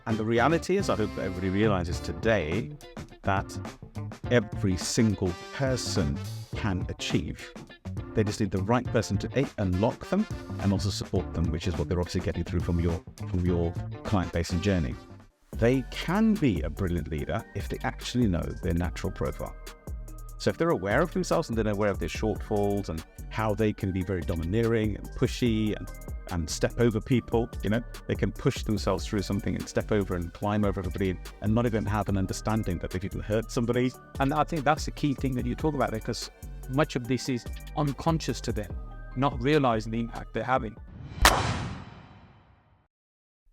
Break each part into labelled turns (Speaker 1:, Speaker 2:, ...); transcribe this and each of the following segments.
Speaker 1: And the reality is, I hope that everybody realizes today that every single person can achieve. They just need the right person to unlock them and also support them, which is what they're obviously getting through from your client base and journey. They can be a brilliant leader if they actually know their natural profile. So if they're aware of themselves and they're aware of their shortfalls and how they can be very domineering and pushy and step over people, they can push themselves through something and step over and climb over everybody and not even have an understanding that they've even hurt somebody.
Speaker 2: And I think that's the key thing that you talk about there, because much of this is unconscious to them, not realizing the impact they're having.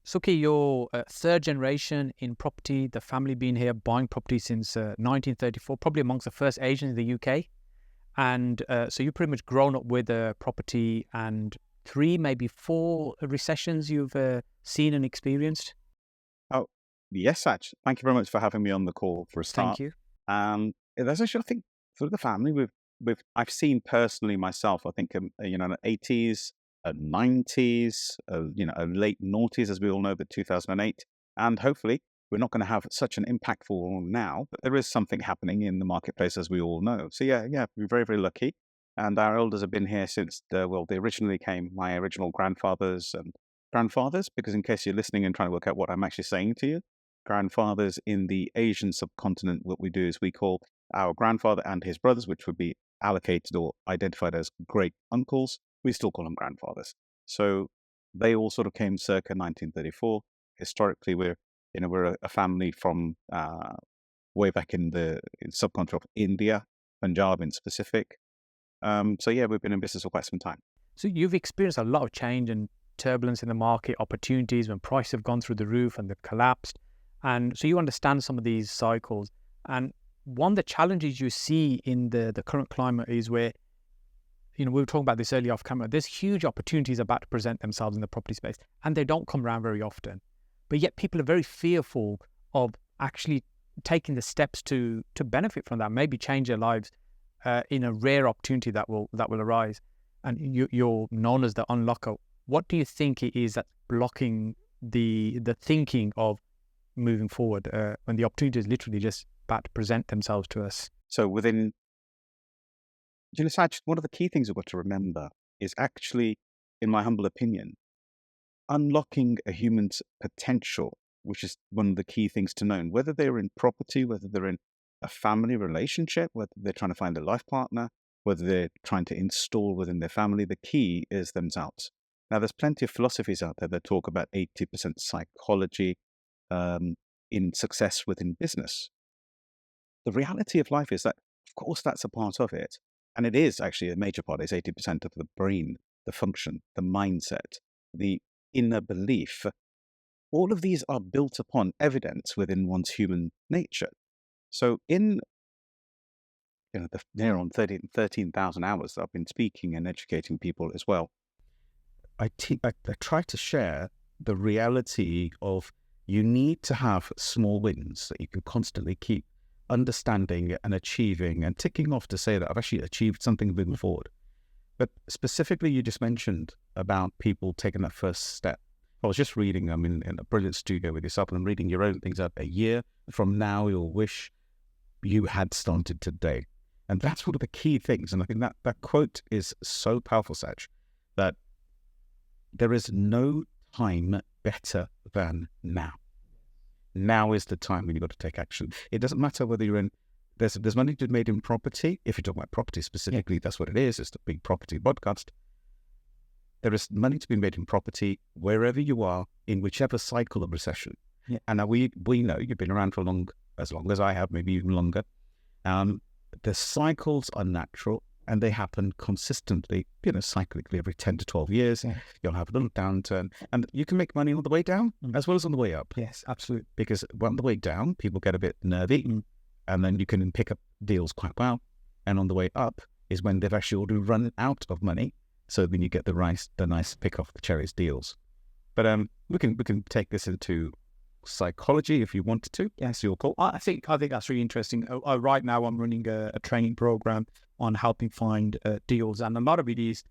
Speaker 2: Sukhi, you're third generation in property, the family been here buying property since 1934, probably amongst the first Asians in the UK. And so you've pretty much grown up with property, and 3, maybe 4 recessions you've seen and experienced.
Speaker 1: Oh, yes, Saj. Thank you very much for having me on the call for a start.
Speaker 2: Thank you.
Speaker 1: There's actually, I think, through the family, I've seen personally myself, I think, in the 80s, 90s, late noughties, as we all know, but 2008. And hopefully, we're not going to have such an impactful one now, but there is something happening in the marketplace, as we all know. So yeah, we're very, very lucky. And our elders have been here since they originally came, my original grandfathers and grandfathers, because in case you're listening and trying to work out what I'm actually saying to you, grandfathers in the Asian subcontinent, what we do is we call our grandfather and his brothers, which would be allocated or identified as great uncles, we still call them grandfathers. So they all sort of came circa 1934. Historically, we're a family from way back in the subcontinent of India, Punjab in specific. So yeah, we've been in business for quite some time.
Speaker 2: So you've experienced a lot of change and turbulence in the market, opportunities when prices have gone through the roof and they've collapsed. And so you understand some of these cycles. And one of the challenges you see in the current climate is where, we were talking about this earlier off camera, there's huge opportunities about to present themselves in the property space, and they don't come around very often. But yet people are very fearful of actually taking the steps to benefit from that, maybe change their lives in a rare opportunity that will arise. And you're known as the unlocker. What do you think it is that's blocking the thinking of moving forward when the opportunity is literally just about to present themselves to us?
Speaker 1: So Saj, one of the key things we've got to remember is actually, in my humble opinion, unlocking a human's potential, which is one of the key things to know. Whether they're in property, whether they're in a family relationship, whether they're trying to find a life partner, whether they're trying to install within their family, the key is themselves. Now, there's plenty of philosophies out there that talk about 80% psychology in success within business. The reality of life is that, of course, that's a part of it. And it is actually a major part. It's 80% of the brain, the function, the mindset, the inner belief. All of these are built upon evidence within one's human nature. So in the near on 13,000 hours that I've been speaking and educating people as well, I try to share the reality of you need to have small wins that you can constantly keep understanding and achieving and ticking off to say that I've actually achieved something moving forward. But specifically, you just mentioned about people taking that first step. I was just reading, I'm in a brilliant studio with yourself, and I'm reading your own things out. A year from now, you'll wish you had started today. And that's one of the key things. And I think that quote is so powerful, Saj, that there is no time better than now. Now is the time when you've got to take action. It doesn't matter whether you're in, there's money to be made in property. If you're talking about property specifically, that's what it is. It's the big property podcast. There is money to be made in property wherever you are, in whichever cycle of recession. Yeah. And now we know you've been around for as long as I have, maybe even longer. The cycles are natural and they happen consistently, cyclically every 10 to 12 years. Yeah. You'll have a little downturn and you can make money on the way down as well as on the way up.
Speaker 2: Yes, absolutely.
Speaker 1: Because on the way down, people get a bit nervy and then you can pick up deals quite well. And on the way up is when they've actually already run out of money. So then you get the nice pick off the cherries deals. But we can take this into psychology if you wanted to. Yes, your call.
Speaker 2: I think that's really interesting. Right now, I'm running a training program on helping find deals, and a lot of it is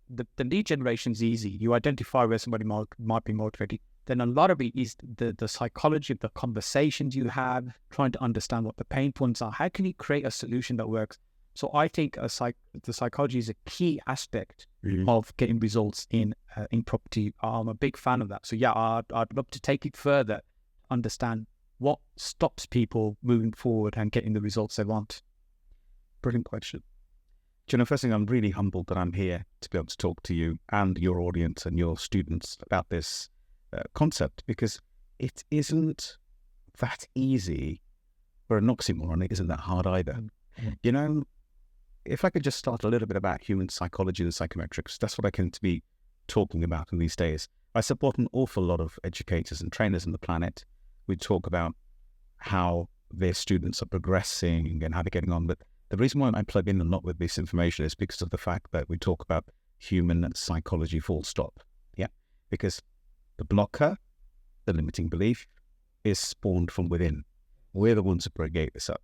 Speaker 2: the lead generation is easy. You identify where somebody might be motivated. then a lot of it is the psychology of the conversations you have, trying to understand what the pain points are. How can you create a solution that works? So I think the psychology is a key aspect of getting results in property. I'm a big fan of that. So yeah, I'd love to take it further, understand what stops people moving forward and getting the results they want.
Speaker 1: Brilliant question. Do you know, first thing, I'm really humbled that I'm here to be able to talk to you and your audience and your students about this concept, because it isn't that easy, or an oxymoron. It isn't that hard either. You know, if I could just start a little bit about human psychology and psychometrics, that's what I tend to be talking about in these days. I support an awful lot of educators and trainers on the planet. We talk about how their students are progressing and how they're getting on. But the reason why I plug in a lot with this information is because of the fact that we talk about human psychology full stop. Yeah. Because the blocker, the limiting belief, is spawned from within. We're the ones who propagate this up.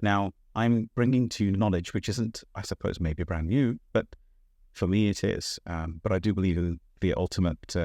Speaker 1: Now, I'm bringing to you knowledge which isn't, I suppose, maybe brand new, but for me it is. But I do believe in the ultimate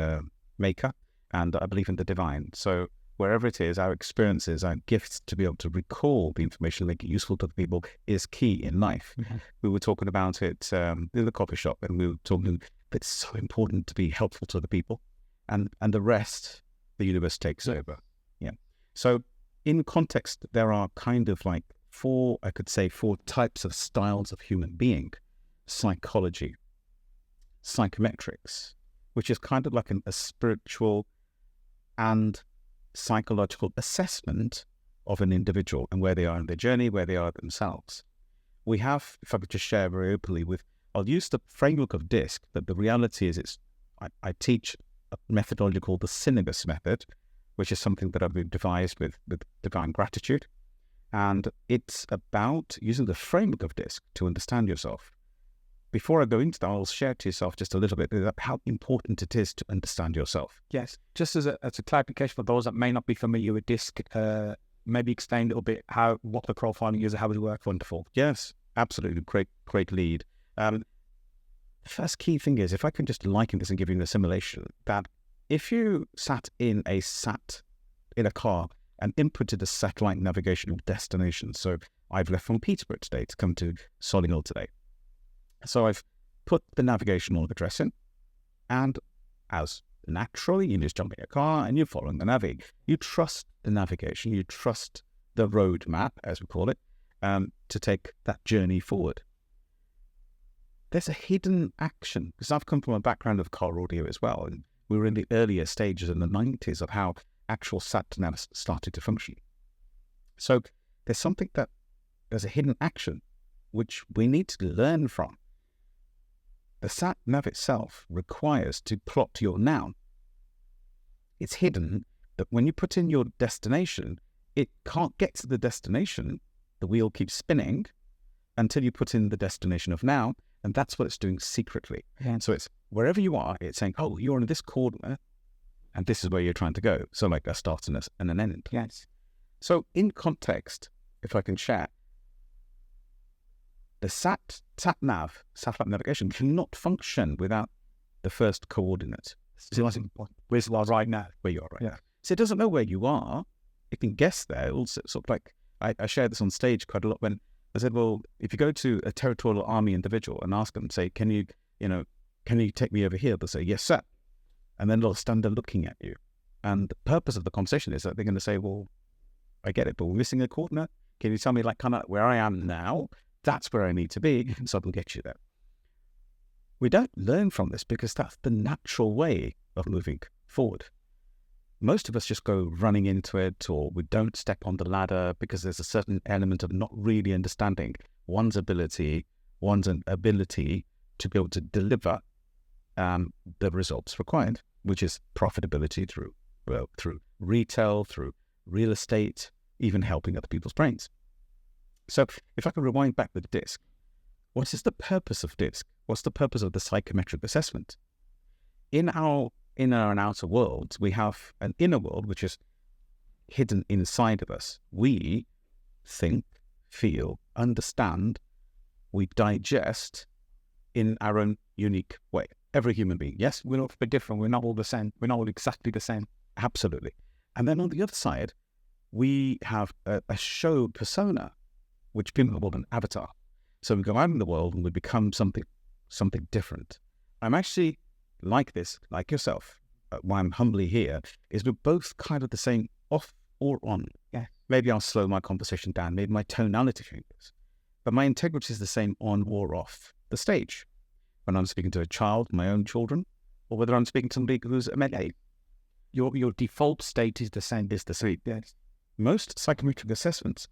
Speaker 1: maker, and I believe in the divine. So wherever it is, our experiences, our gifts to be able to recall the information, make it useful to the people, is key in life. We were talking about it in the coffee shop, and we were talking, it's so important to be helpful to the people, and the rest, the universe takes over. Yeah. So in context, there are kind of like four types of styles of human being: psychology, psychometrics, which is kind of like a spiritual and psychological assessment of an individual and where they are in their journey, where they are themselves. We have, if I could just share very openly I'll use the framework of DISC, but the reality is I teach a methodology called the Synagogus method, which is something that I've devised with divine gratitude. And it's about using the framework of DISC to understand yourself. Before I go into that, I'll share to yourself just a little bit about how important it is to understand yourself.
Speaker 2: Yes. Just as a clarification for those that may not be familiar with DISC, maybe explain a little bit what the profiling is and how it works.
Speaker 1: Wonderful. Yes, absolutely. Great lead. The first key thing is, if I can just liken this and give you an assimilation, that if you sat in a car and inputted a satellite navigational destination. So I've left from Peterborough today to come to Solihull today. So I've put the navigational address in, and as naturally, you just jump in a car and you're following the navi. You trust the navigation, you trust the road map, as we call it, to take that journey forward. There's a hidden action, because I've come from a background of car audio as well, and we were in the earlier stages in the 90s of how actual sat-nav started to function. So there's a hidden action which we need to learn from. The sat-nav itself requires to plot your noun. It's hidden that when you put in your destination, it can't get to the destination. The wheel keeps spinning until you put in the destination of now, and that's what it's doing secretly. Yeah. So it's wherever you are, it's saying, oh, you're in this corner, and this is where you're trying to go. So like a start and an end.
Speaker 2: Yes.
Speaker 1: So in context, if I can share, the sat-nav, satellite navigation, cannot function without the first coordinate.
Speaker 2: So where's you are right now?
Speaker 1: Where you are right
Speaker 2: now.
Speaker 1: Yeah. So it doesn't know where you are. It can guess there. Also, sort of like, I shared this on stage quite a lot when I said, well, if you go to a territorial army individual and ask them, say, can you take me over here? They'll say, yes, sir. And then they'll stand there looking at you. And the purpose of the conversation is that they're going to say, well, I get it, but we're missing a coordinate. Can you tell me like kind of where I am now? That's where I need to be, so I can get you there. We don't learn from this because that's the natural way of moving forward. Most of us just go running into it, or we don't step on the ladder because there's a certain element of not really understanding one's ability to be able to deliver the results required, which is profitability through retail, through real estate, even helping other people's brains. So if I can rewind back with DISC, what is the purpose of DISC? What's the purpose of the psychometric assessment? In our inner and outer worlds, we have an inner world which is hidden inside of us. We think, feel, understand, we digest in our own unique way. Every human being, yes?
Speaker 2: We're not different. We're not all the same. We're not all exactly the same.
Speaker 1: Absolutely. And then on the other side, we have a show persona, which people call an avatar. So we go out in the world and we become something different. I'm actually like this, like yourself. Why I'm humbly here is we're both kind of the same, off or on.
Speaker 2: Yeah.
Speaker 1: Maybe I'll slow my conversation down. Maybe my tonality changes. But my integrity is the same on or off the stage. When I'm speaking to a child, my own children, or whether I'm speaking to somebody who's a med-aid.
Speaker 2: Your default state is the same.
Speaker 1: Is the same.
Speaker 2: Yes.
Speaker 1: Most psychometric assessments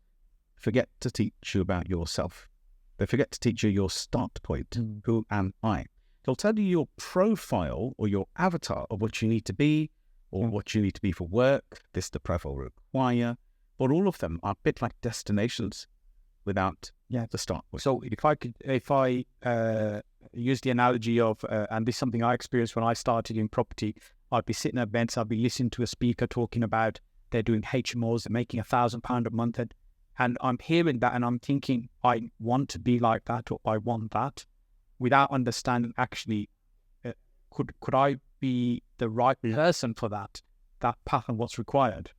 Speaker 1: forget to teach you about yourself. They forget to teach you your start point. Who am I? They'll tell you your profile or your avatar of what you need to be or what you need to be for work. This the profile require. But all of them are a bit like destinations without the start point.
Speaker 2: So if I use the analogy of, and this is something I experienced when I started in property, I'd be sitting at events, I'd be listening to a speaker talking about they're doing HMOs, they're making £1,000 a month, and I'm hearing that and I'm thinking, I want to be like that, or I want that, without understanding actually, could I be the right person for that path and what's required?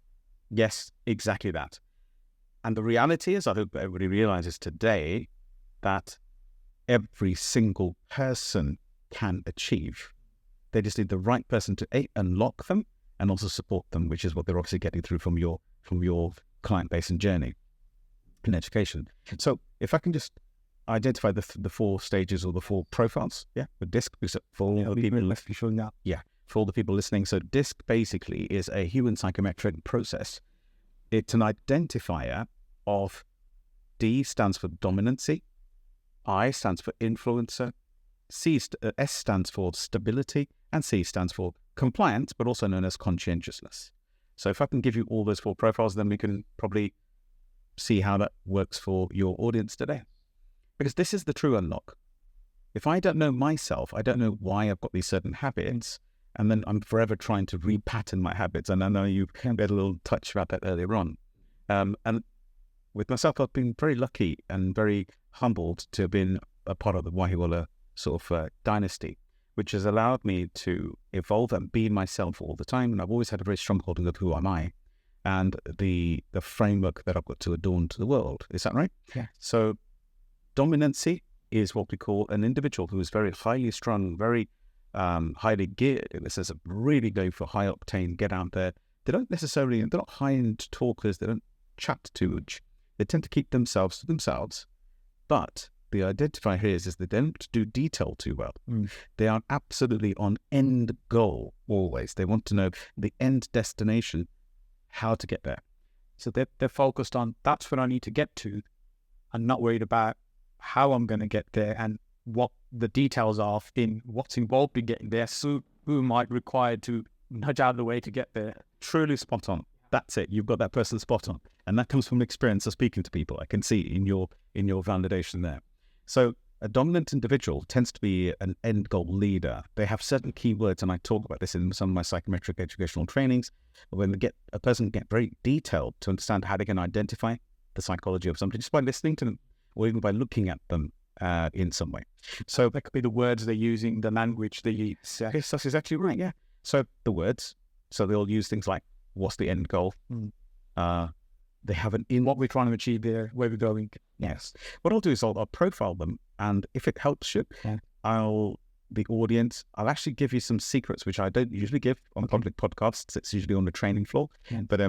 Speaker 1: Yes, exactly that. And the reality is, I hope everybody realizes today that every single person can achieve. They just need the right person to unlock them and also support them, which is what they're obviously getting through from your client base and journey in education. So if I can just identify the 4 stages or the 4 profiles, the DISC, for all the people listening. For all the people listening. So DISC basically is a human psychometric process. It's an identifier of D stands for dominancy, I stands for influencer, S stands for stability, and C stands for compliance, but also known as conscientiousness. So if I can give you all those 4 profiles, then we can probably see how that works for your audience today. Because this is the true unlock. If I don't know myself, I don't know why I've got these certain habits, and then I'm forever trying to repattern my habits. And I know you had a little touch about that earlier on. And with myself, I've been very lucky and very humbled to have been a part of the Wahiwala sort of dynasty, which has allowed me to evolve and be myself all the time. And I've always had a very strong holding of who am I and the framework that I've got to adorn to the world. Is that right?
Speaker 2: Yeah.
Speaker 1: So dominancy is what we call an individual who is very highly strung, very highly geared in the sense of really going for high octane, get out there. They're not high-end talkers, they don't chat too much. They tend to keep themselves to themselves. But the identifier here is they don't do detail too well. They are absolutely on end goal always. They want to know the end destination, how to get there.
Speaker 2: So they're focused on, that's what I need to get to, and not worried about how I'm going to get there and what the details are in what's involved in getting there. So who might require to nudge out of the way to get there.
Speaker 1: Truly spot on. That's it. You've got that person spot on. And that comes from experience of speaking to people. I can see in your validation there. So a dominant individual tends to be an end goal leader. They have certain keywords, and I talk about this in some of my psychometric educational trainings. When a person get very detailed to understand how they can identify the psychology of somebody just by listening to them, or even by looking at them in some way.
Speaker 2: So that could be the words they're using, the language they use.
Speaker 1: Yes, that's exactly right. Yeah. So the words. So they'll use things like, what's the end goal? They have
Speaker 2: what we're trying to achieve there, where we're going.
Speaker 1: Yes. What I'll do is I'll profile them, and if it helps you, I'll actually give you some secrets, which I don't usually give on public podcasts. It's usually on the training floor. But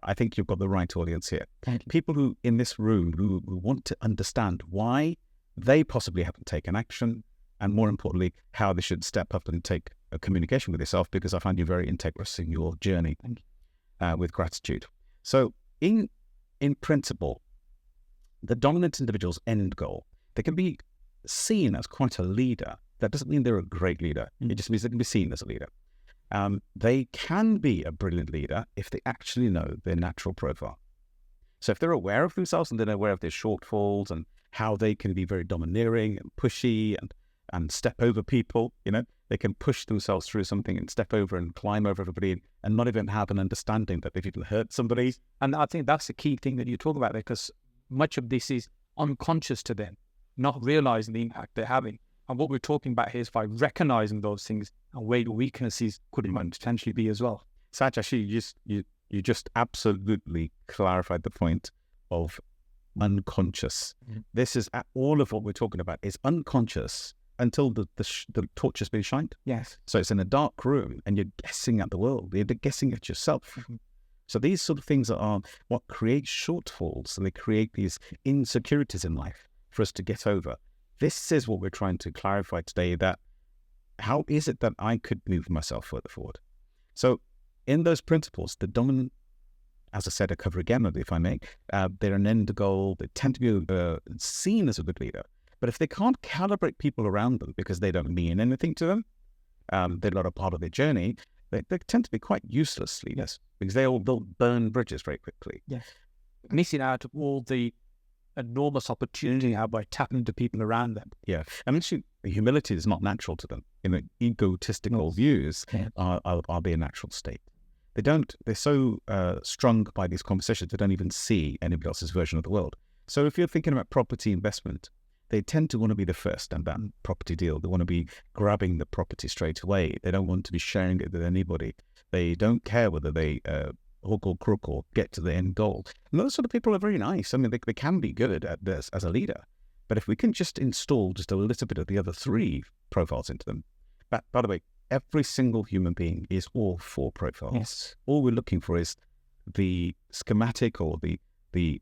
Speaker 1: I think you've got the right audience here. People who in this room who want to understand why they possibly haven't taken action, and more importantly, how they should step up and take a communication with yourself, because I find you very integrous in your journey with gratitude. So in principle, the dominant individual's end goal, they can be seen as quite a leader. That doesn't mean they're a great leader. It just means they can be seen as a leader. They can be a brilliant leader if they actually know their natural profile. So if they're aware of themselves and they're aware of their shortfalls and how they can be very domineering and pushy and step over people, they can push themselves through something and step over and climb over everybody and not even have an understanding that they've even hurt somebody.
Speaker 2: And I think that's the key thing that you talk about there, because much of this is unconscious to them, not realizing the impact they're having. And what we're talking about here is by recognizing those things and where the weaknesses could potentially be as well.
Speaker 1: Saj, actually, you just absolutely clarified the point of unconscious. This is all of what we're talking about is unconscious until the torch has been shined.
Speaker 2: Yes.
Speaker 1: So it's in a dark room and you're guessing at the world. You're guessing at yourself. So these sort of things are what create shortfalls, and they create these insecurities in life for us to get over. This is what we're trying to clarify today, that how is it that I could move myself further forward? So in those principles, the dominant, as I said, I cover again, if I may, they're an end goal. They tend to be seen as a good leader. But if they can't calibrate people around them because they don't mean anything to them, they're not a part of their journey, they tend to be quite useless leaders because they'll burn bridges very quickly.
Speaker 2: Yes. Missing out of all the enormous opportunity you have by tapping into people around them.
Speaker 1: Yeah. And actually, humility is not natural to them. Egotistical views are their natural state. They're so strung by these conversations, they don't even see anybody else's version of the world. So if you're thinking about property investment, they tend to want to be the first in that property deal. They want to be grabbing the property straight away. They don't want to be sharing it with anybody. They don't care whether they hook or crook or get to the end goal. And those sort of people are very nice. I mean, they can be good at this as a leader. But if we can just install just a little bit of the other three profiles into them. But by the way, every single human being is all four profiles.
Speaker 2: Yes.
Speaker 1: All we're looking for is the schematic or the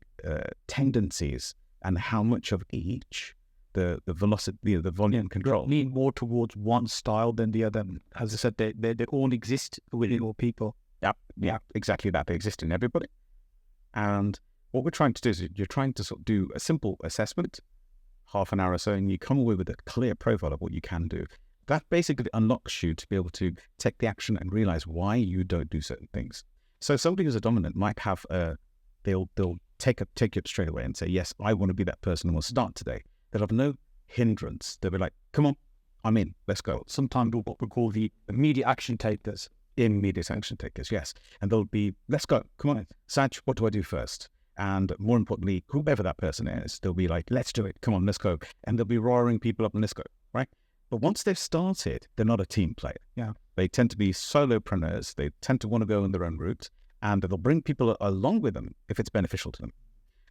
Speaker 1: tendencies and how much of each, the velocity, the volume control.
Speaker 2: Lean more towards one style than the other. As I said, they all exist within all people.
Speaker 1: Yeah, exactly that. They exist in everybody. And what we're trying to do is you're trying to sort of do a simple assessment, half an hour or so, and you come away with a clear profile of what you can do. That basically unlocks you to be able to take the action and realize why you don't do certain things. So somebody who's a dominant might have they'll take you up straight away and say, yes, I want to be that person and we'll start today. They'll have no hindrance. They'll be like, come on, I'm in, let's go.
Speaker 2: Sometimes what we call the immediate action takers.
Speaker 1: Immediate action takers, yes. And they'll be, let's go, come on, Saj, what do I do first? And more importantly, whoever that person is, they'll be like, let's do it, come on, let's go. And they'll be roaring people up and let's go, right? But once they've started, they're not a team player.
Speaker 2: Yeah.
Speaker 1: They tend to be solopreneurs. They tend to want to go in their own route, and they'll bring people along with them if it's beneficial to them.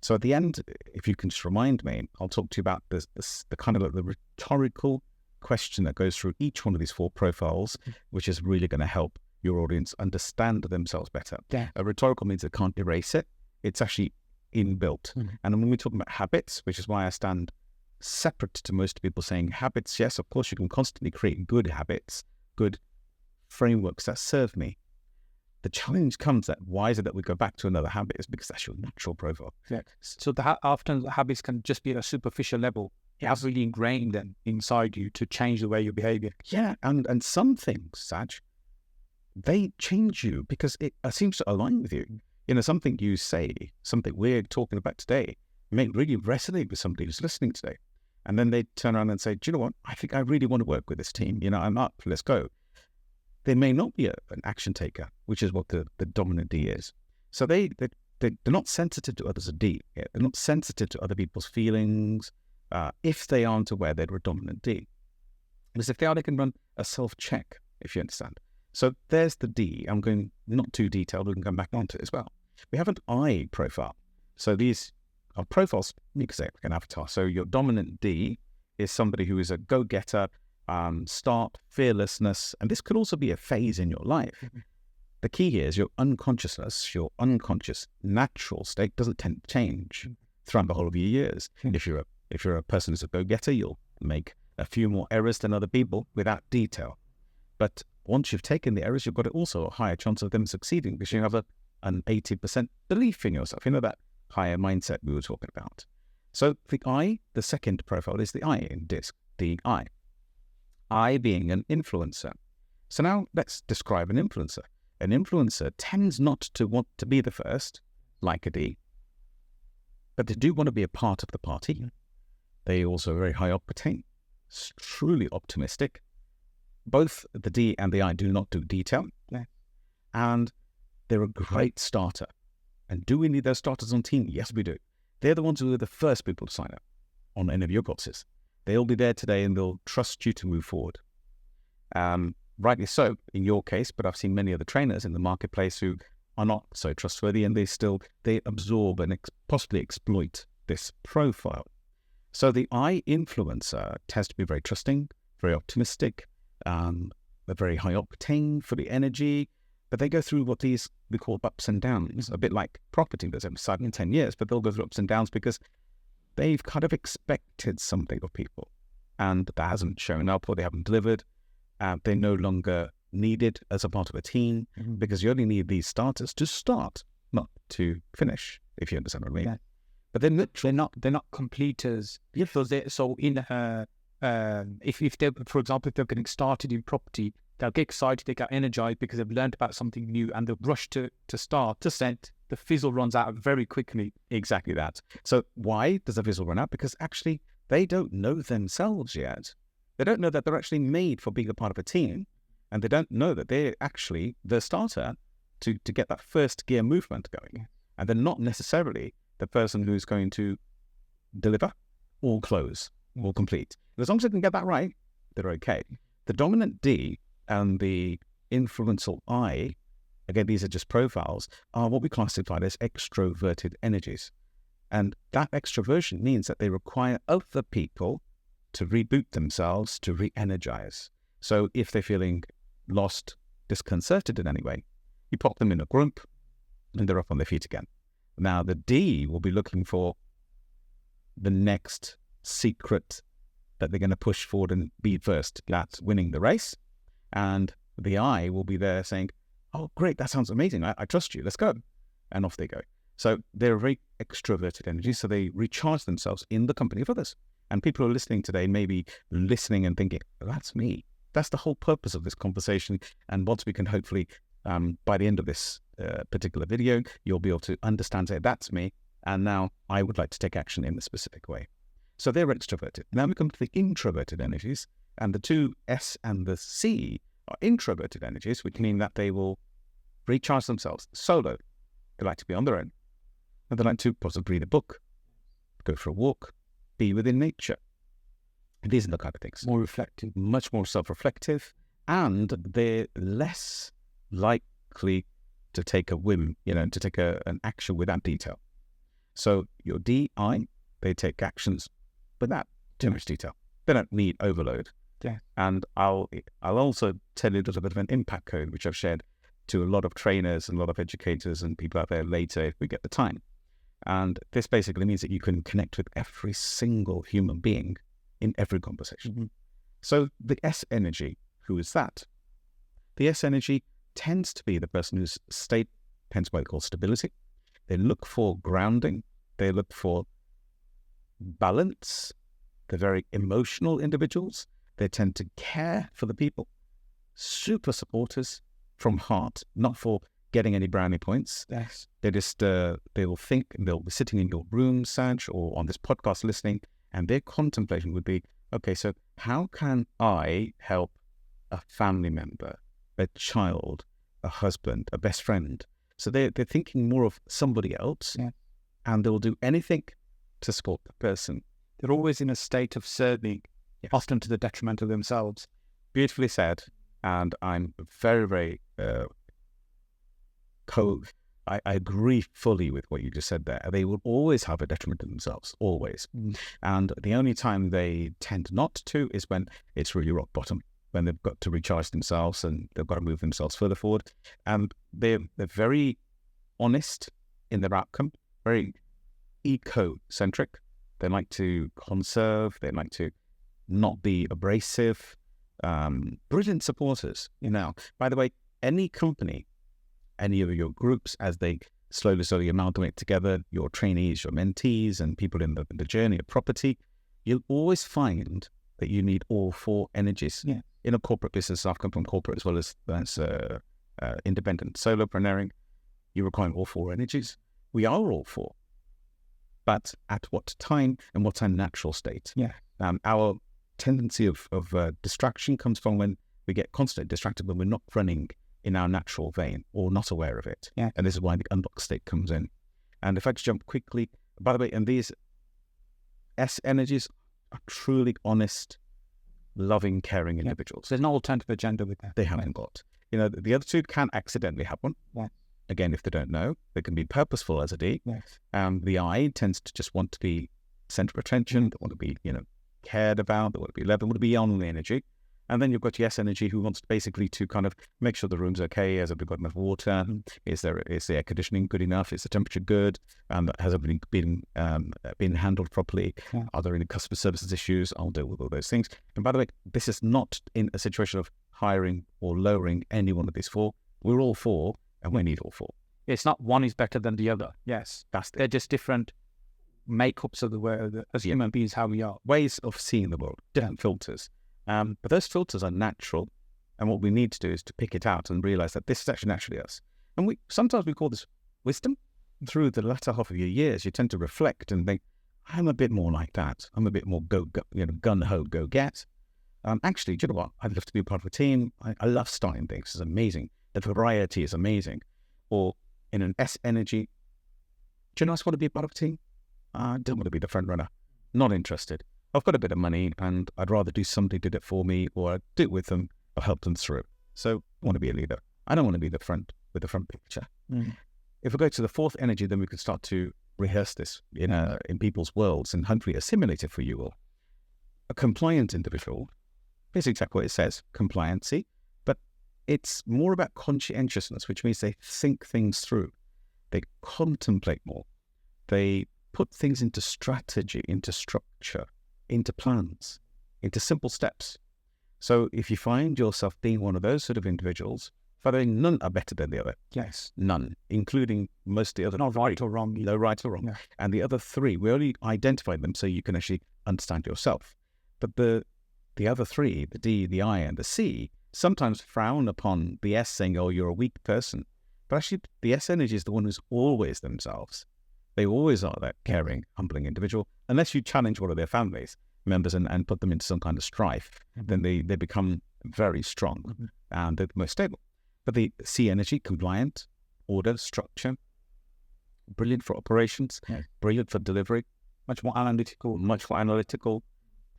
Speaker 1: So at the end, if you can just remind me, I'll talk to you about the kind of like the rhetorical question that goes through each one of these four profiles, which is really going to help your audience understand themselves better.
Speaker 2: Yeah.
Speaker 1: A rhetorical means they can't erase it. It's actually inbuilt. And when we're talking about habits, which is why I stand separate to most people saying habits, yes, of course, you can constantly create good habits, good frameworks that serve me. The challenge comes that why is it that we go back to another habit is because that's your natural profile.
Speaker 2: Yeah. So often the habits can just be at a superficial level. You have really ingrained them inside you to change the way you behave.
Speaker 1: Yeah, and some things, Saj, they change you because it seems to align with you. You know, something you say, something we're talking about today, may really resonate with somebody who's listening today. And then they turn around and say, do you know what? I think I really want to work with this team. You know, I'm up, let's go. They may not be an action taker, which is what the dominant D is. So they're not sensitive to others' D. Yeah? They're not sensitive to other people's feelings if they aren't aware they're a dominant D. Because if they are, they can run a self-check, if you understand. So there's the D. I'm going not too detailed. We can come back onto it as well. We have an I profile. So these are profiles, you could say, like an avatar. So your dominant D is somebody who is a go-getter, start, fearlessness, and this could also be a phase in your life. The key here is your unconsciousness, your unconscious natural state doesn't tend to change throughout the whole of your years. If you're a person who's a go-getter, you'll make a few more errors than other people without detail. But once you've taken the errors, you've got also a higher chance of them succeeding because you have an 80% belief in yourself. You know, that higher mindset we were talking about. So the I, the second profile, is the I in DISC, the I. I being an influencer. So now let's describe an influencer. An influencer tends not to want to be the first, like a D, but they do want to be a part of the party. They also are very high octane, truly optimistic. Both the D and the I do not do detail.
Speaker 2: Yeah.
Speaker 1: And they're a great starter. And do we need those starters on team? Yes, we do. They're the ones who are the first people to sign up on any of your courses. They'll be there today and they'll trust you to move forward. rightly so in your case, but I've seen many other trainers in the marketplace who are not so trustworthy, and they absorb and possibly exploit this profile. So the I influencer tends to be very trusting, very optimistic, they're very high octane for the energy, but they go through what we call ups and downs, a bit like property. There's a cycle in 10 years, but they'll go through ups and downs because they've kind of expected something of people, and that hasn't shown up, or they haven't delivered. They're no longer needed as a part of a team, because you only need these starters to start, not to finish, if you understand what I mean.
Speaker 2: Yeah.
Speaker 1: But they're
Speaker 2: not completers. So if they're, for example, if they're getting started in property, they'll get excited, they get energized because they've learned about something new, and they'll rush to start. The fizzle runs out very quickly.
Speaker 1: Exactly that. So why does the fizzle run out? Because actually they don't know themselves yet. They don't know that they're actually made for being a part of a team, and they don't know that they're actually the starter to get that first gear movement going. And they're not necessarily the person who's going to deliver or close or complete. And as long as they can get that right, they're okay. The dominant D and the influential I, again, these are just profiles, are what we classify as extroverted energies. And that extroversion means that they require other people to reboot themselves, to re-energize. So if they're feeling lost, disconcerted in any way, you pop them in a group and they're up on their feet again. Now, the D will be looking for the next secret that they're going to push forward and be first. That's winning the race. And the I will be there saying, oh, great, that sounds amazing. I trust you. Let's go. And off they go. So they're very extroverted energy. So they recharge themselves in the company of others. And people who are listening today may be listening and thinking, that's me. That's the whole purpose of this conversation. And once we can hopefully, by the end of this particular video, you'll be able to understand, say, that's me. And now I would like to take action in a specific way. So they're extroverted. Now we come to the introverted energies. And the two S and the C are introverted energies, which mean that they will recharge themselves solo. They like to be on their own. And they like to possibly read a book, go for a walk, be within nature. And these are the kind of things.
Speaker 2: More reflective.
Speaker 1: Much more self-reflective. And they're less likely to take a whim, to take an action without detail. So your DI, they take actions without too much detail. They don't need overload.
Speaker 2: Yeah.
Speaker 1: And I'll also tell you a little bit of an impact code, which I've shared to a lot of trainers and a lot of educators and people out there later if we get the time. And this basically means that you can connect with every single human being in every conversation. So the S energy, who is that? The S energy tends to be the person whose state, hence why they call stability. They look for grounding. They look for balance. They're very emotional individuals. They tend to care for the people. Super supporters from heart, not for getting any brownie points.
Speaker 2: Yes.
Speaker 1: They just, they will think, and they'll be sitting in your room, Saj, or on this podcast listening, and their contemplation would be, okay, so how can I help a family member, a child, a husband, a best friend? So they're thinking more of somebody else, and they'll do anything to support the person.
Speaker 2: They're always in a state of serving, often to the detriment of themselves.
Speaker 1: Beautifully said, and I'm very, very I agree fully with what you just said there. They will always have a detriment to themselves, always. And the only time they tend not to is when it's really rock bottom, when they've got to recharge themselves and they've got to move themselves further forward. And they're very honest in their outcome, very eco-centric. They like to conserve. They like to not be abrasive. Brilliant supporters. By the way, any company, any of your groups, as they slowly amalgamate together, your trainees, your mentees, and people in the journey of property, you'll always find that you need all four energies. In a corporate business, I've come from corporate as well as independent solopreneuring, you require all four energies. We are all four. But at what time and what's our natural state? Our tendency of distraction comes from when we get constantly distracted when we're not running in our natural vein or not aware of it. And this is why the unlocked state comes in. And if I just jump quickly, by the way, and these S energies are truly honest, loving, caring individuals.
Speaker 2: So there's no alternative agenda with that.
Speaker 1: They haven't got. The other two can accidentally have one.
Speaker 2: Yeah.
Speaker 1: Again, if they don't know, they can be purposeful as a D.
Speaker 2: Yes.
Speaker 1: The I tends to just want to be center of attention. They want to be, cared about. They want to be loved. They want to be on the energy. And then you've got yes energy, who wants basically to kind of make sure the room's okay. Has everybody got enough water? Is the air conditioning good enough? Is the temperature good? Has everything been handled properly?
Speaker 2: Yeah.
Speaker 1: Are there any customer services issues? I'll deal with all those things. And by the way, this is not in a situation of hiring or lowering any one of these four. We're all four, and we need all four.
Speaker 2: It's not one is better than the other. Yes. They're just different makeups of the world as human beings, how we are.
Speaker 1: Ways of seeing the world, different filters. But those filters are natural, and what we need to do is to pick it out and realize that this is actually naturally us. And sometimes we call this wisdom. Through the latter half of your years, you tend to reflect and think, I'm a bit more like that. I'm a bit more gun-ho, go-get. Actually, do you know what? I'd love to be a part of a team. I love starting things. It's amazing. The variety is amazing. Or in an S energy, do you know I just want to be a part of a team? I don't want to be the front runner. Not interested. I've got a bit of money and I'd rather do somebody did it for me, or I'd do it with them or help them through. So I want to be a leader. I don't want to be the front with the front picture. If we go to the fourth energy, then we can start to rehearse this in people's worlds and hopefully assimilate it for you all. A compliant individual is exactly what it says, compliancy, but it's more about conscientiousness, which means they think things through. They contemplate more. They put things into strategy, into structure, into plans, into simple steps. So if you find yourself being one of those sort of individuals, by the way, none are better than the other.
Speaker 2: Yes.
Speaker 1: None, including most of the other.
Speaker 2: Not right or wrong.
Speaker 1: No right or wrong.
Speaker 2: Yeah.
Speaker 1: And the other three, we only identify them so you can actually understand yourself. But the other three, the D, the I, and the C, sometimes frown upon the S, saying, oh, you're a weak person. But actually, the S energy is the one who's always themselves. They always are that caring, humbling individual. Unless you challenge one of their families members and put them into some kind of strife, then they become very strong and they're the most stable. But the C energy, compliant, order, structure, brilliant for operations, brilliant for delivery, much more analytical,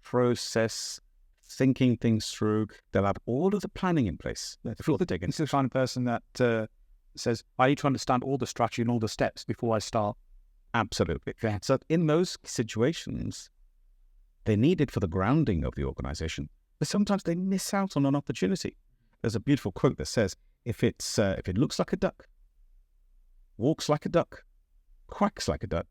Speaker 1: process, thinking things through. They'll have all of the planning in place.
Speaker 2: It's the kind of person that says, I need to understand all the strategy and all the steps before I start.
Speaker 1: Absolutely. So in those situations, they're needed for the grounding of the organization, but sometimes they miss out on an opportunity. There's a beautiful quote that says, if it looks like a duck, walks like a duck, quacks like a duck,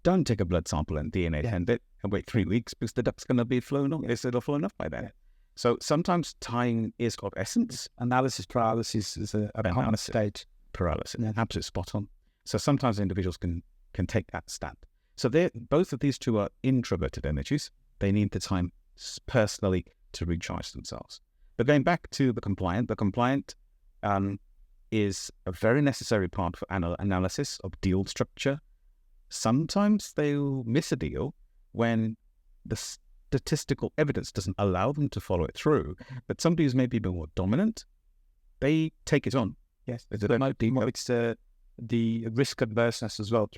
Speaker 1: don't take a blood sample and DNA test it and wait 3 weeks, because the duck's going to be flown off. It'll have flown off by then. So sometimes time is of essence.
Speaker 2: Analysis paralysis is a common state.
Speaker 1: Paralysis, absolutely spot on. So sometimes individuals can take that stand. So both of these two are introverted energies. They need the time personally to recharge themselves. But going back to the compliant is a very necessary part for analysis of deal structure. Sometimes they'll miss a deal when the statistical evidence doesn't allow them to follow it through. But somebody who's maybe a bit more dominant, they take it on.
Speaker 2: Yes, it's the risk adverseness as well.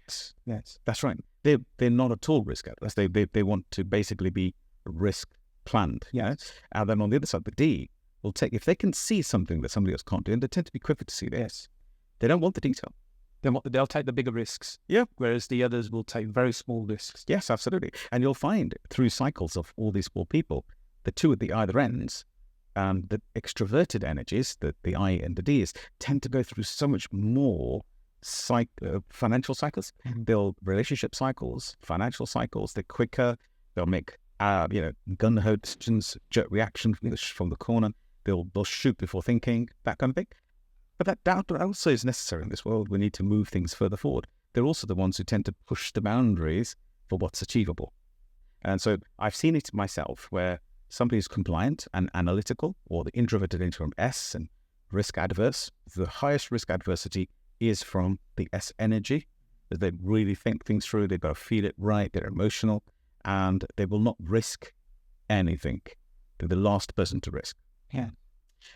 Speaker 2: Yes,
Speaker 1: that's right. They're not at all risk adverse. They want to basically be risk planned.
Speaker 2: Yes,
Speaker 1: and then on the other side, the D will take, if they can see something that somebody else can't do, and they tend to be quicker to see this.
Speaker 2: Yes,
Speaker 1: they don't want the detail.
Speaker 2: They'll take the bigger risks.
Speaker 1: Yeah,
Speaker 2: whereas the others will take very small risks.
Speaker 1: Yes, absolutely. And you'll find through cycles of all these four people, the two at the either ends, the extroverted energies, the I and the Ds, tend to go through so much more financial cycles. They'll relationship cycles, financial cycles. They're quicker. They'll make gun-ho decisions, jerk reaction from the corner. They'll shoot before thinking, that kind of thing. But that also is necessary in this world. We need to move things further forward. They're also the ones who tend to push the boundaries for what's achievable. And so I've seen it myself where somebody is compliant and analytical, or the introverted into from S and risk adverse. The highest risk adversity is from the S energy, as they really think things through. They've got to feel it right. They're emotional, and they will not risk anything. They're the last person to risk.
Speaker 2: Yeah.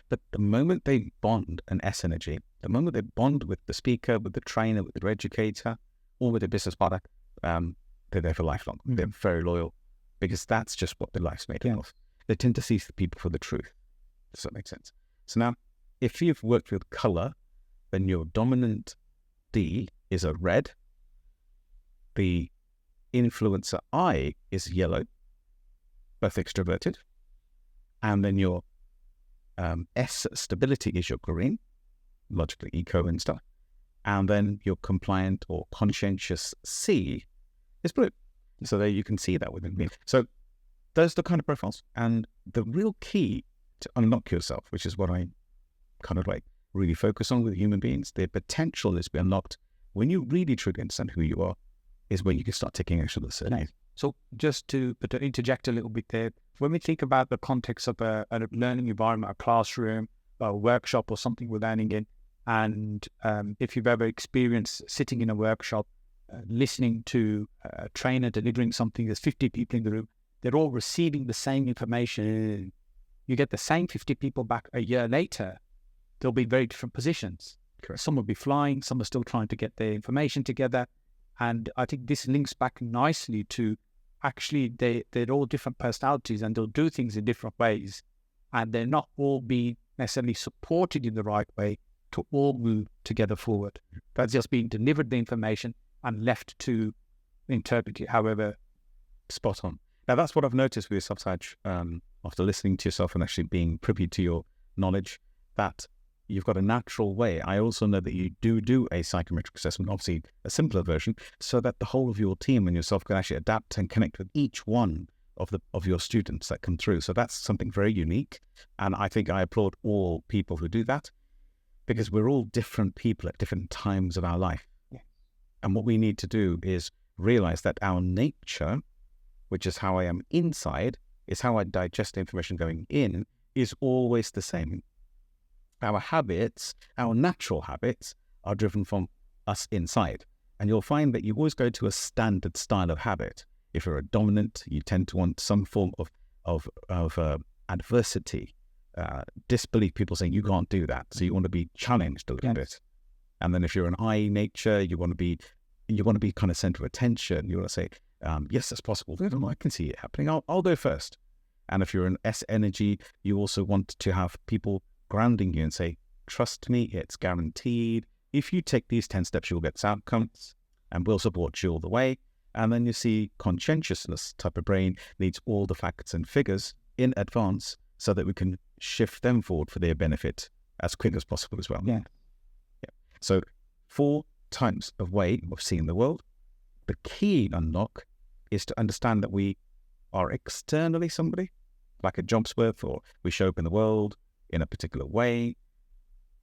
Speaker 1: But the moment they bond an S energy, the moment they bond with the speaker, with the trainer, with the educator, or with the business partner, they're there for lifelong. They're very loyal, because that's just what their life's made of. They tend to see people for the truth. Does that make sense? So now, if you've worked with color, then your dominant D is a red. The influencer I is yellow, both extroverted. And then your S stability is your green, logically eco and stuff. And then your compliant or conscientious C is blue. So there you can see that within me. So those are the kind of profiles. And the real key to unlock yourself, which is what I kind of like really focus on with human beings, their potential is to be unlocked when you really truly understand who you are, is when you can start taking action on the
Speaker 2: Nice. So just to interject a little bit there, when we think about the context of a learning environment, a classroom, a workshop or something we're learning in, and if you've ever experienced sitting in a workshop, listening to a trainer delivering something, there's 50 people in the room, they're all receiving the same information. You get the same 50 people back a year later, they'll be in very different positions.
Speaker 1: Correct.
Speaker 2: Some will be flying, some are still trying to get their information together. And I think this links back nicely to actually they're all different personalities and they'll do things in different ways. And they're not all being necessarily supported in the right way to all move together forward. That's just being delivered the information and left to interpret it however.
Speaker 1: Spot on. Now, that's what I've noticed with yourself, Saj, after listening to yourself and actually being privy to your knowledge, that you've got a natural way. I also know that you do a psychometric assessment, obviously a simpler version, so that the whole of your team and yourself can actually adapt and connect with each one of your students that come through. So that's something very unique. And I think I applaud all people who do that, because we're all different people at different times of our life.
Speaker 2: Yeah.
Speaker 1: And what we need to do is realize that our nature, which is how I am inside, is how I digest information going in, is always the same. Our habits, our natural habits, are driven from us inside. And you'll find that you always go to a standard style of habit. If you're a dominant, you tend to want some form of adversity, disbelief, people saying you can't do that. So you want to be challenged a little bit. And then if you're an I nature, you want to be kind of center of attention. You want to say, yes, that's possible. I can see it happening. I'll go first. And if you're an S energy, you also want to have people grounding you and say, trust me, it's guaranteed. If you take these 10 steps, you'll get outcomes and we'll support you all the way. And then you see conscientiousness type of brain needs all the facts and figures in advance so that we can shift them forward for their benefit as quick as possible as well.
Speaker 2: Yeah.
Speaker 1: So 4 types of way of seeing the world. The key unlock is to understand that we are externally somebody, like a job's worth, or we show up in the world in a particular way.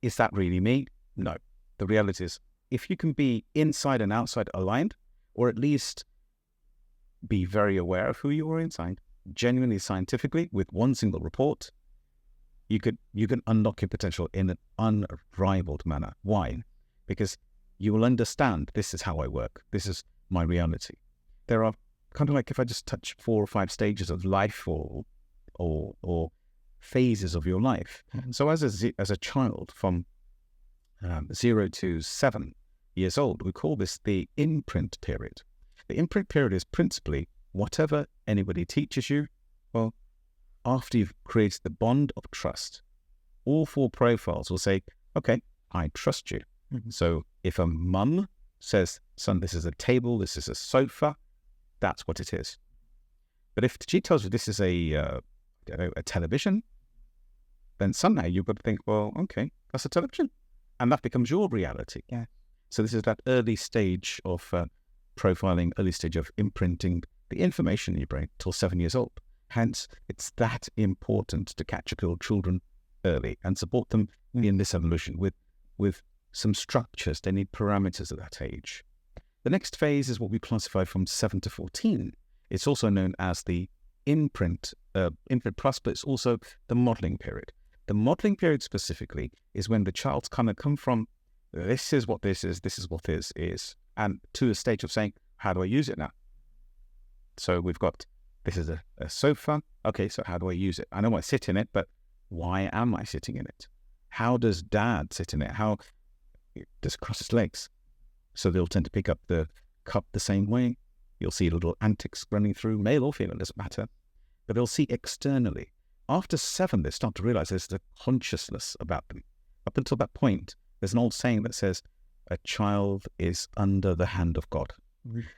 Speaker 1: Is that really me? No. The reality is, if you can be inside and outside aligned, or at least be very aware of who you are inside, genuinely scientifically, with one single report, you can unlock your potential in an unrivaled manner. Why? Because you will understand, this is how I work. This is my reality. There are kind of like, if I just touch 4 or 5 stages of life or phases of your life. So as a child from 0 to 7 years old, we call this the imprint period. The imprint period is principally whatever anybody teaches you. Well, after you've created the bond of trust, all 4 profiles will say, okay, I trust you. Mm-hmm. So if a mum says, son, this is a table, this is a sofa, that's what it is. But if she tells you this is a television, then somehow you've got to think, well, okay, that's a television. And that becomes your reality.
Speaker 2: Yeah.
Speaker 1: So this is that early stage of profiling, early stage of imprinting the information in your brain till 7 years old. Hence, it's that important to catch your children early and support them in this evolution with some structures. They need parameters at that age. The next phase is what we classify from 7 to 14. It's also known as the imprint plus, but it's also the modeling period. The modeling period specifically is when the child's kind of come from, this is what this is what this is, and to a stage of saying, how do I use it now? So we've got, this is a sofa. Okay, so how do I use it? I know I sit in it, but why am I sitting in it? How does dad sit in it? How does he cross his legs? So they'll tend to pick up the cup the same way. You'll see little antics running through, male or female, doesn't matter. but they'll see externally. After 7, they start to realize there's a consciousness about them. Up until that point, there's an old saying that says, a child is under the hand of God.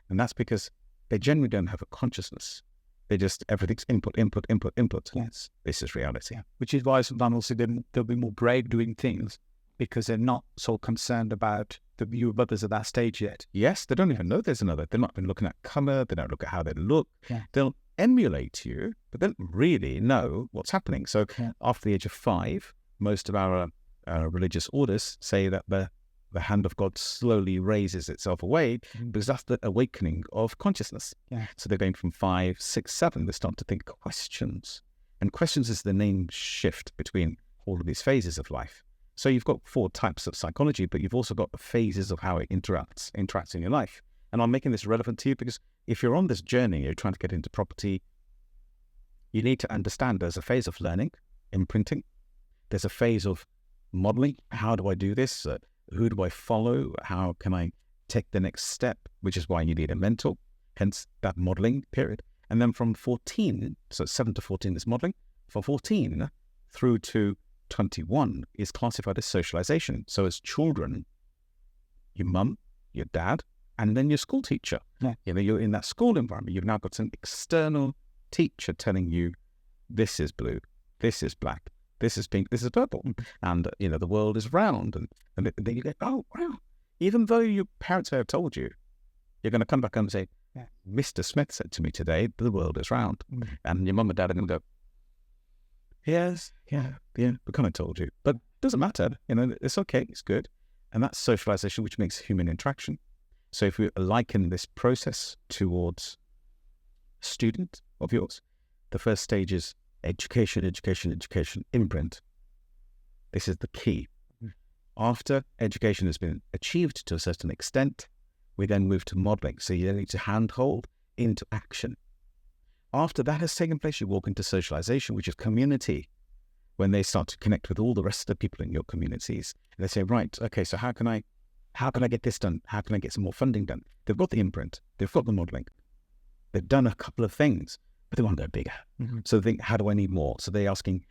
Speaker 1: And that's because they generally don't have a consciousness. They just, everything's input, input, input, input.
Speaker 2: Yes.
Speaker 1: This is reality.
Speaker 2: Yeah. Which is why sometimes also they'll be more brave doing things because they're not so concerned about the view of others at that stage yet.
Speaker 1: Yes, they don't even know there's another. They're not even looking at color. They don't look at how they look.
Speaker 2: Yeah.
Speaker 1: They'll emulate you, but they don't really know what's happening. So after the age of 5, most of our religious orders say that the hand of God slowly raises itself away because that's the awakening of consciousness.
Speaker 2: Yeah.
Speaker 1: So they're going from 5, 6, 7. They start to think questions. And questions is the name shift between all of these phases of life. So you've got 4 types of psychology, but you've also got the phases of how it interacts in your life. And I'm making this relevant to you because if you're on this journey, you're trying to get into property, you need to understand there's a phase of learning, imprinting. There's a phase of modeling. How do I do this? Who do I follow? How can I take the next step? Which is why you need a mentor, hence that modeling period. And then from 14, so 7 to 14 is modeling. From 14 through to 21 is classified as socialization. So as children, your mum, your dad, and then your school teacher.
Speaker 2: Yeah.
Speaker 1: You know, you're in that school environment. You've now got an external teacher telling you, this is blue, this is black, this is pink, this is purple, and you know the world is round. And then you go, oh wow! Even though your parents may have told you, you're going to come back and say, Mr. Smith said to me today, the world is round, and your mum and dad are going to go, yes, yeah, we kind of told you, but it doesn't matter. You know, it's okay, it's good, and that's socialization, which makes human interaction. So if we liken this process towards a student of yours, the first stage is education, education, education, imprint. This is the key. After education has been achieved to a certain extent, we then move to modeling. So you need to handhold into action. After that has taken place, you walk into socialization, which is community, when they start to connect with all the rest of the people in your communities. And they say, right, okay, so how can I get this done? How can I get some more funding done? They've got the imprint. They've got the modeling. They've done a couple of things, but they want to go bigger. So they think, how do I need more? So they're asking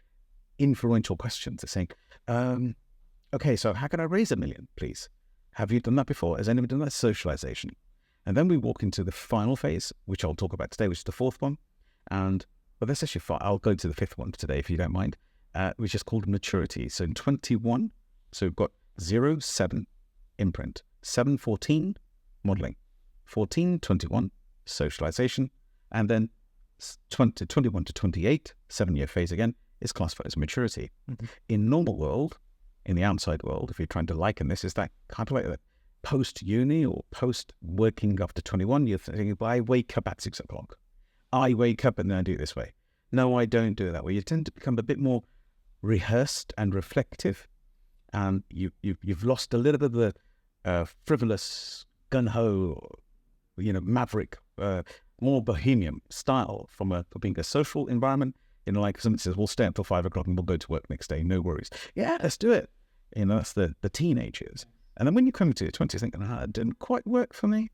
Speaker 1: influential questions. They're saying, okay, so how can I raise $1 million, please? Have you done that before? Has anyone done that? Socialization. And then we walk into the final phase, which I'll talk about today, which is the 4th one. And, well, that's actually fine. I'll go to the 5th one today, if you don't mind, which is called maturity. So in 21, so we've got 0, 7, imprint, 7, 14, modeling, 14, 21, socialization, and then 21 to 28, 7-year phase again, is classified as maturity. In normal world, in the outside world, if you're trying to liken this, is that kind of like a post-uni or post-working after 21, you're thinking, well, I wake up at 6 o'clock. I wake up and then I do it this way. No, I don't do it that way. You tend to become a bit more rehearsed and reflective, and you've lost a little bit of the frivolous, gung-ho, maverick, more bohemian style from being a social environment. Like someone says, we'll stay up till 5 o'clock and we'll go to work next day, no worries. Yeah, let's do it. That's the teenage years. And then when you come to your 20s, thinking, it didn't quite work for me.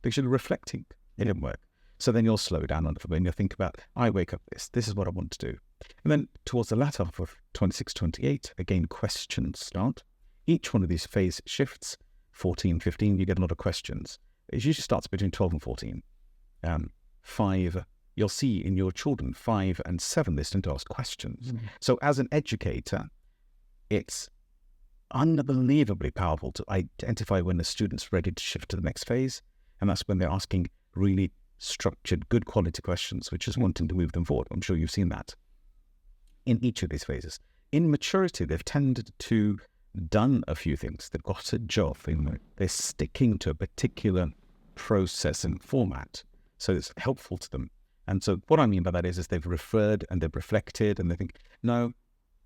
Speaker 1: Because you're reflecting, it didn't work. So then you'll slow down a little bit and you'll think about, I wake up this is what I want to do. And then towards the latter half of 26, 28, again, questions start. Each one of these phase shifts, 14, 15, you get a lot of questions. It usually starts between 12 and 14. 5, you'll see in your children, 5 and 7, they tend to ask questions. So as an educator, it's unbelievably powerful to identify when the student's ready to shift to the next phase. And that's when they're asking really structured, good quality questions, which is wanting to move them forward. I'm sure you've seen that in each of these phases. In maturity, they've tended to done a few things. They've got a job. They're sticking to a particular process and format. So it's helpful to them. And so what I mean by that is they've referred and they've reflected and they think, no,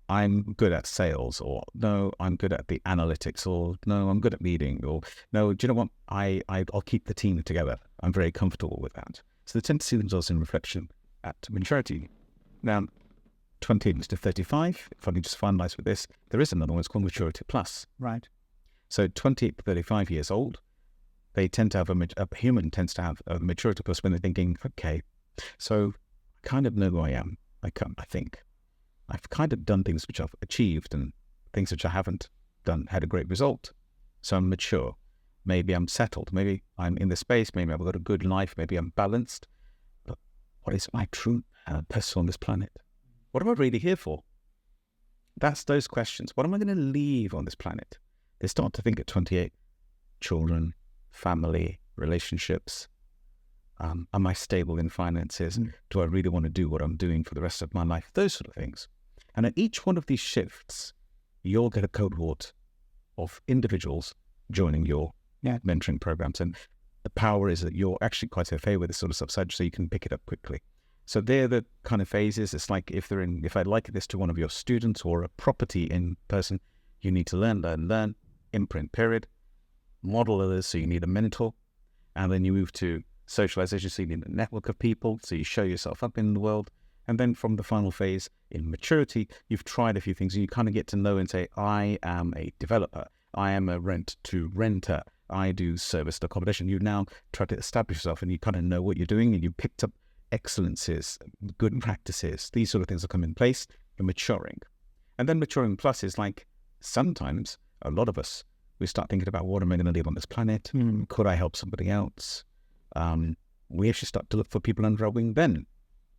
Speaker 1: I'm good at sales, or no, I'm good at the analytics, or no, I'm good at leading, or no, do you know what? I'll keep the team together. I'm very comfortable with that. So they tend to see themselves in reflection at maturity. Now, 28 to 35, if I can just finalize with this, there is another one, it's called maturity plus.
Speaker 2: Right.
Speaker 1: So 28 to 35 years old, they tend to have a human tends to have a maturity plus when they're thinking, okay, so kind of know who I am. I think I've kind of done things which I've achieved and things which I haven't done, had a great result. So I'm mature. Maybe I'm settled. Maybe I'm in the space. Maybe I've got a good life. Maybe I'm balanced. But what is my true purpose on this planet? What am I really here for? That's those questions. What am I going to leave on this planet? They start to think at 28. Children, family, relationships. Am I stable in finances? Do I really want to do what I'm doing for the rest of my life? Those sort of things. And at each one of these shifts, you'll get a cohort of individuals joining your mentoring programs. And the power is that you're actually quite okay with this sort of stuff, Saj, so you can pick it up quickly. So they're the kind of phases. It's like if I liken this to one of your students or a property in person, you need to learn, imprint, period. Model others, so you need a mentor. And then you move to socialization, so you need a network of people, so you show yourself up in the world. And then from the final phase, in maturity, you've tried a few things and you kind of get to know and say, I am a developer, I am a rent-to-renter, I do serviced accommodation. You now try to establish yourself and you kind of know what you're doing and you picked up excellences, good practices, these sort of things will come in place. You're maturing. And then maturing plus is like, sometimes, a lot of us, we start thinking about what am I going to leave on this planet? Could I help somebody else? We actually start to look for people under our wing then.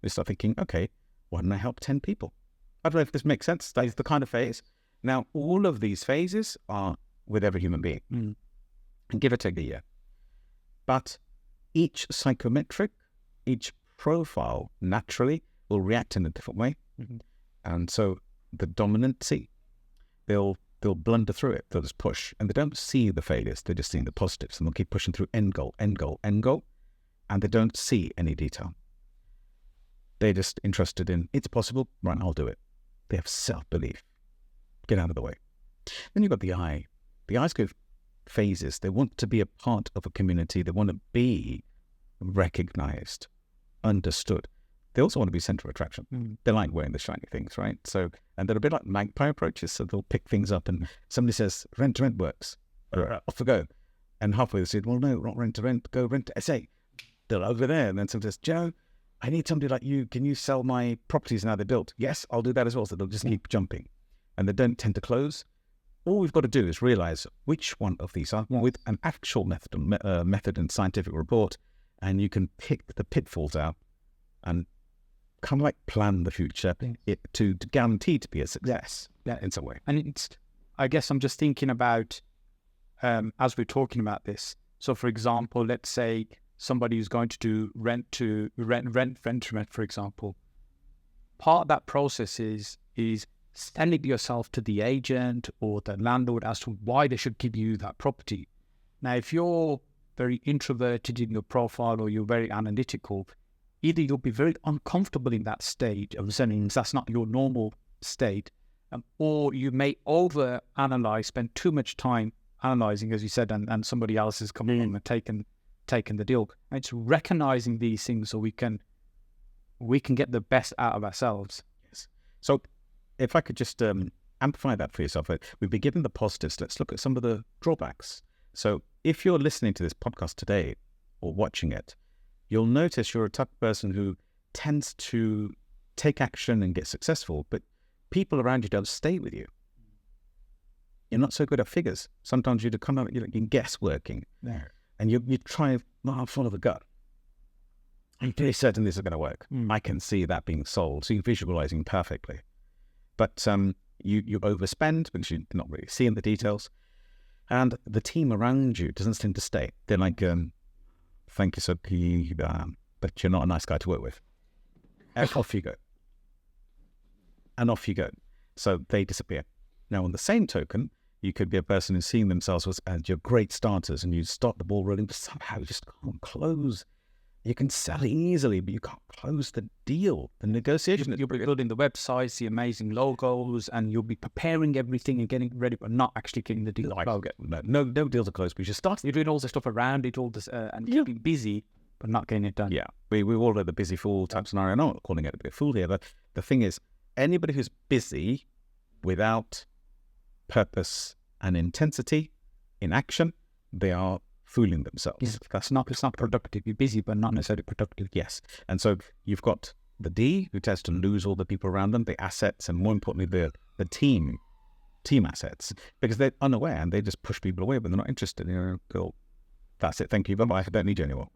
Speaker 1: We start thinking, okay, why don't I help 10 people? I don't know if this makes sense. That is the kind of phase. Now, all of these phases are with every human being. And give or take a year. But each psychometric, each profile naturally will react in a different way. And so the dominancy, they'll blunder through it. They'll just push. And they don't see the failures. They're just seeing the positives. And they'll keep pushing through end goal. And they don't see any detail. They're just interested in, it's possible, right, I'll do it. They have self-belief. Get out of the way. Then you've got the I. The I's go phases. They want to be a part of a community. They want to be recognized, understood. They also want to be center of attraction. They like wearing the shiny things, right? So, and they're a bit like magpie approaches. So they'll pick things up and somebody says, rent to rent works. Off we go. And halfway they say, well, no, not rent to rent, go rent to SA. They're over there. And then somebody says, Joe, I need somebody like you. Can you sell my properties now they're built? Yes, I'll do that as well. So they'll just keep jumping. And they don't tend to close. All we've got to do is realize which one of these are with an actual method and scientific report, and you can pick the pitfalls out and kind of like plan the future to guarantee to be a success in some way.
Speaker 2: And it's, I guess I'm just thinking about, as we're talking about this, so for example, let's say somebody who's going to do rent to rent, for example, part of that process is selling yourself to the agent or the landlord as to why they should give you that property. Now, if you're very introverted in your profile or you're very analytical, either you'll be very uncomfortable in that state of selling, that's not your normal state, or you may over-analyze, spend too much time analyzing, as you said, and somebody else has come in and taken the deal. And it's recognizing these things so we can get the best out of ourselves.
Speaker 1: Yes. So if I could just amplify that for yourself, we've been given the positives. Let's look at some of the drawbacks. So if you're listening to this podcast today or watching it, you'll notice you're a type of person who tends to take action and get successful, but people around you don't stay with you. You're not so good at figures. Sometimes you're guessworking. And you try, I'll follow the gut. I'm pretty certain this is going to work. I can see that being sold. So you're visualizing perfectly. But you overspend because you're not really seeing the details. And the team around you doesn't seem to stay. They're like, thank you, Sukhi, but you're not a nice guy to work with. And off you go. And off you go. So they disappear. Now, on the same token, you could be a person who's seeing themselves as your great starters and you start the ball rolling, but somehow you just can't close. You can sell easily, but you can't close the deal, the negotiation.
Speaker 2: You'll be building the websites, the amazing logos, and you'll be preparing everything and getting ready, but not actually getting the deal.
Speaker 1: No deals are closed, but you start.
Speaker 2: You're doing all the stuff around it, all this, and you'll be busy, but not getting it done.
Speaker 1: Yeah, we all know the busy fool type scenario. I'm not calling it a bit fool here, but the thing is, anybody who's busy without purpose and intensity in action, they are fooling themselves.
Speaker 2: Yes, it's not productive. You're busy, but not necessarily productive.
Speaker 1: Yes. And so you've got the D, who tends to lose all the people around them, the assets, and more importantly, the team assets, because they're unaware and they just push people away, but they're not interested. Go, that's it, thank you, bye-bye, I don't need you anymore.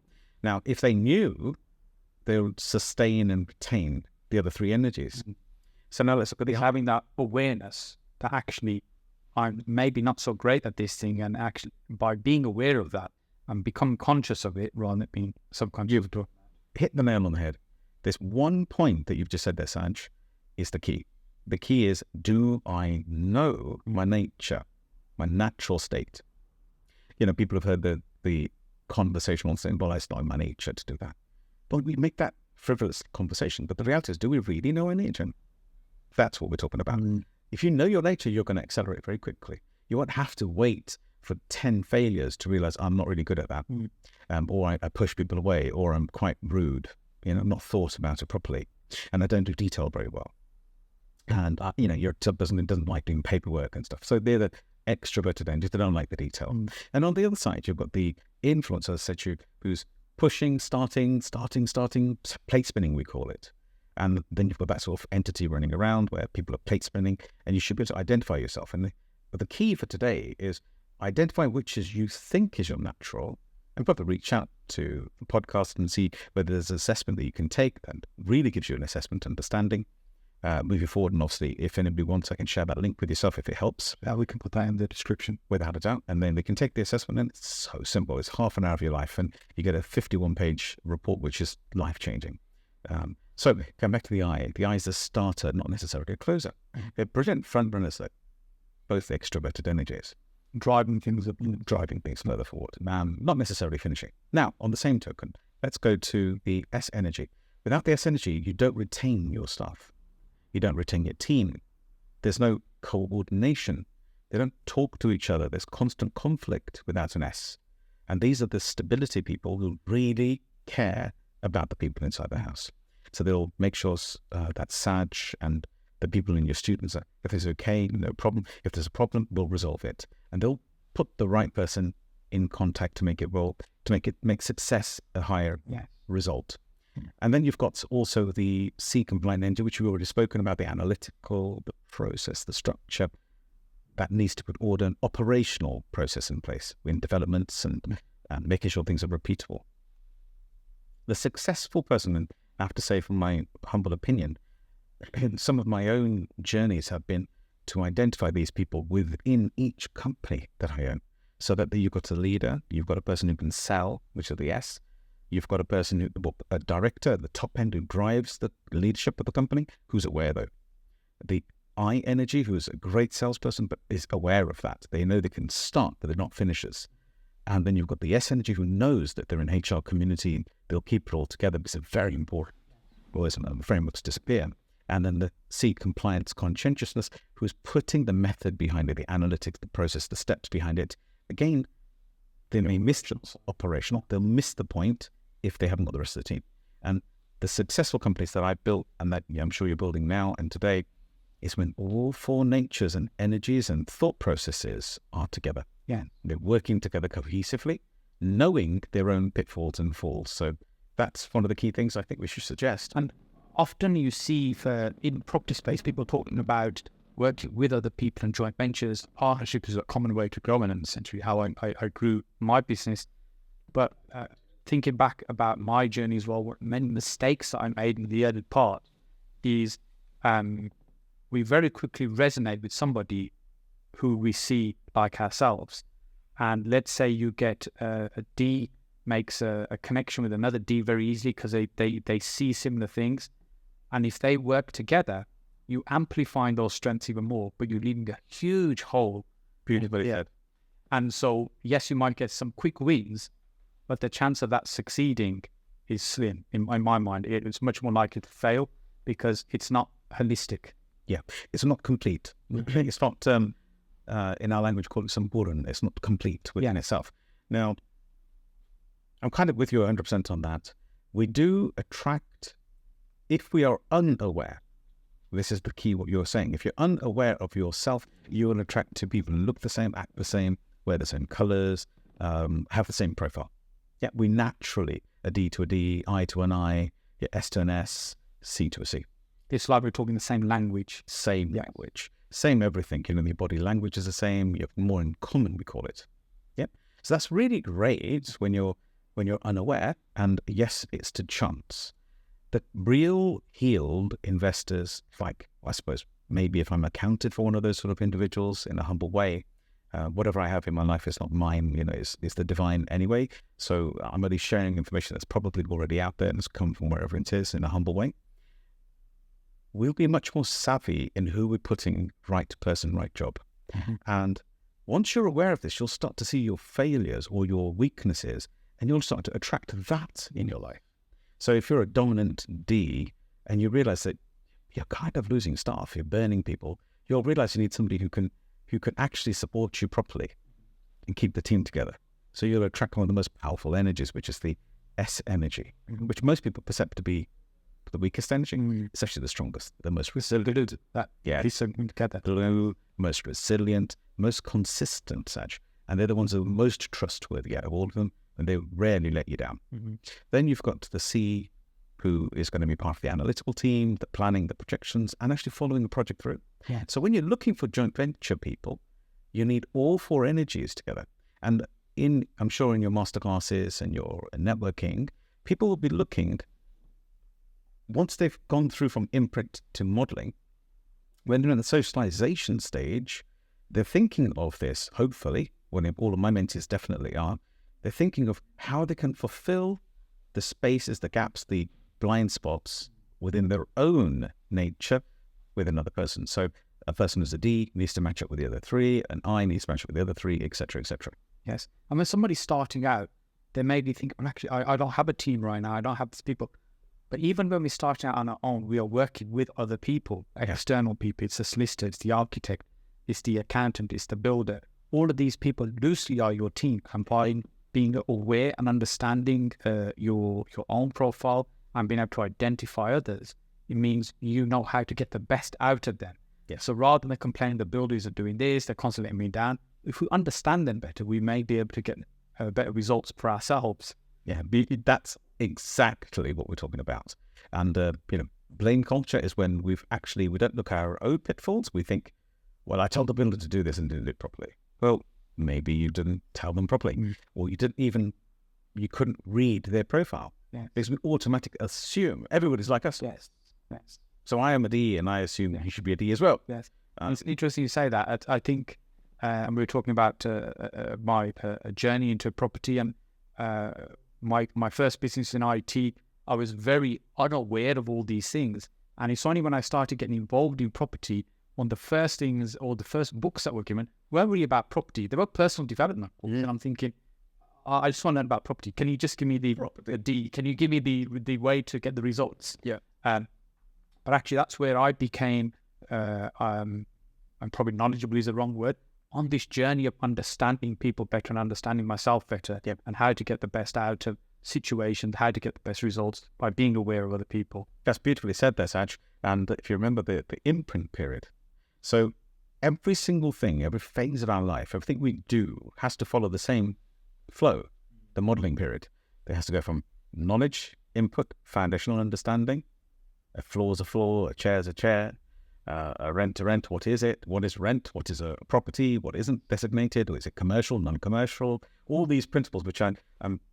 Speaker 1: Now, if they knew, they'll sustain and retain the other three energies.
Speaker 2: So now let's look at having that awareness that actually I'm maybe not so great at this thing, and actually by being aware of that and become conscious of it rather than being subconscious.
Speaker 1: You've hit the nail on the head. This one point that you've just said there, Saj, is the key. The key is, do I know my nature, my natural state? People have heard the conversational saying, well, it's not my nature to do that. But we make that frivolous conversation. But the reality is, do we really know our nature? That's what we're talking about. If you know your nature, you're going to accelerate very quickly. You won't have to wait for 10 failures to realize I'm not really good at that. Or I push people away, or I'm quite rude, not thought about it properly. And I don't do detail very well. And, your type doesn't like doing paperwork and stuff. So they're the extroverted energies. They don't like the detail. And on the other side, you've got the influencer, as I said to you, who's pushing, starting, plate spinning, we call it. And then you've got that sort of entity running around where people are plate spinning, and you should be able to identify yourself. But the key for today is identify which is you think is your natural, and probably reach out to the podcast and see whether there's an assessment that you can take that really gives you an assessment understanding. Moving forward, and obviously, if anybody wants, I can share that link with yourself if it helps.
Speaker 2: We can put that in the description.
Speaker 1: Without a doubt. And then they can take the assessment, and it's so simple. It's half an hour of your life, and you get a 51-page report, which is life-changing. So, come back to the eye. The eye is a starter, not necessarily a closer. They're brilliant front runners, though, both extroverted energies.
Speaker 2: Driving things
Speaker 1: further forward. Not necessarily finishing. Now, on the same token, let's go to the S energy. Without the S energy, you don't retain your stuff. You don't retain your team. There's no coordination. They don't talk to each other. There's constant conflict without an S. And these are the stability people who really care about the people inside the house. So they'll make sure that Saj and the people in your students, if it's okay, no problem. If there's a problem, we'll resolve it. And they'll put the right person in contact to make success a higher result. And then you've got also the C compliant energy, which we've already spoken about, the analytical, the process, the structure that needs to put order and operational process in place in developments and making sure things are repeatable. The successful person, and I have to say from my humble opinion, some of my own journeys have been to identify these people within each company that I own, so that you've got a leader, you've got a person who can sell, which is the S. You've got a director at the top end who drives the leadership of the company, who's aware though. The I energy, who's a great salesperson, but is aware of that. They know they can start, but they're not finishers. And then you've got the S energy, who knows that they're in HR community, they'll keep it all together because it's very important. Otherwise, frameworks disappear. And then the C compliance conscientiousness, who's putting the method behind it, the analytics, the process, the steps behind it. Again, they may miss the operational, they'll miss the point if they haven't got the rest of the team. And the successful companies that I've built, and that I'm sure you're building now and today, is when all four natures and energies and thought processes are together. They're working together cohesively, knowing their own pitfalls and falls. So that's one of the key things I think we should suggest.
Speaker 2: And often you see in property space, people talking about working with other people in joint ventures. Partnership is a common way to grow, and essentially how I grew my business. But thinking back about my journey as well, many mistakes that I made in the early part is we very quickly resonate with somebody who we see like ourselves. And let's say you get a D makes a connection with another D very easily because they see similar things. And if they work together, you amplify those strengths even more, but you're leaving a huge hole.
Speaker 1: Beautifully said.
Speaker 2: And so, yes, you might get some quick wins, but the chance of that succeeding is slim. In my mind, it's much more likely to fail because it's not holistic.
Speaker 1: Yeah, it's not complete. It's not, in our language, called it sambhuran. It's not complete within itself. Now, I'm kind of with you 100% on that. We do attract, if we are unaware, this is the key, what you're saying. If you're unaware of yourself, you will attract to people who look the same, act the same, wear the same colors, have the same profile. Yeah, we naturally, a D to a D, I to an I, S to an S, C to a C.
Speaker 2: It's like we're talking the same language.
Speaker 1: Same language, same everything. You know, your body language is the same. You have more in common, we call it. Yep. So that's really great when you're unaware. And yes, it's to chance. The real healed investors, like I suppose maybe if I'm accounted for one of those sort of individuals in a humble way, whatever I have in my life is not mine. You know, it's the divine anyway. So I'm only sharing information that's probably already out there and it's come from wherever it is in a humble way. We'll be much more savvy in who we're putting right person, right job. And once you're aware of this, you'll start to see your failures or your weaknesses, and you'll start to attract that in your life. So if you're a dominant D and you realize that you're kind of losing staff, you're burning people, you'll realize you need somebody who can actually support you properly and keep the team together. So you'll attract one of the most powerful energies, which is the S energy, which most people perceive to be the weakest energy. It's actually the strongest, the most resilient. Most resilient, most consistent, Saj. And they're the ones who are most trustworthy out of all of them, and they rarely let you down. Then you've got the C, who is going to be part of the analytical team, the planning, the projections, and actually following the project through. So when you're looking for joint venture people, you need all four energies together. And I'm sure in your masterclasses and your networking, people will be looking, once they've gone through from imprint to modeling, when they're in the socialization stage, they're thinking of this, hopefully, when all of my mentees definitely are, they're thinking of how they can fulfill the spaces, the gaps, the blind spots within their own nature with another person. So a person who's a D needs to match up with the other three, an I needs to match up with the other three, etc., etc.
Speaker 2: Yes. And when somebody's starting out, they may be thinking, well, actually, I don't have a team right now. I don't have these people. But even when we're starting out on our own, we are working with other people, external people. It's the solicitor, it's the architect, it's the accountant, it's the builder. All of these people loosely are your team. And by being aware and understanding your own profile and being able to identify others, it means you know how to get the best out of them. So rather than complaining the builders are doing this, they're constantly letting me down, if we understand them better, we may be able to get better results for ourselves.
Speaker 1: That's exactly what we're talking about. And blame culture is when we don't look at our own pitfalls. We think, well, I told the builder to do this and didn't do it properly. Well, maybe you didn't tell them properly, or you couldn't read their profile. Because we automatically assume everybody's like us. So I am a D, and I assume he should be a D as well.
Speaker 2: It's interesting you say that. I think, and we were talking about my journey into property, and my first business in IT, I was very unaware of all these things. And it's only when I started getting involved in property, one of the first things or the first books that were given weren't really about property. They were personal development books. And I'm thinking, I just want to learn about property. Can you just give me the D? Can you give me the way to get the results? But actually, that's where I became, and probably knowledgeable is the wrong word, on this journey of understanding people better and understanding myself better, and how to get the best out of situations, how to get the best results by being aware of other people.
Speaker 1: That's beautifully said there, Saj. And if you remember the imprint period, so every single thing, every phase of our life, everything we do has to follow the same flow, the modeling period. It has to go from knowledge, input, foundational understanding, a floor is a floor, a chair is a chair, a rent to rent, what is it? What is rent? What is a property? What isn't designated? Or is it commercial, non-commercial? All these principles, which I'm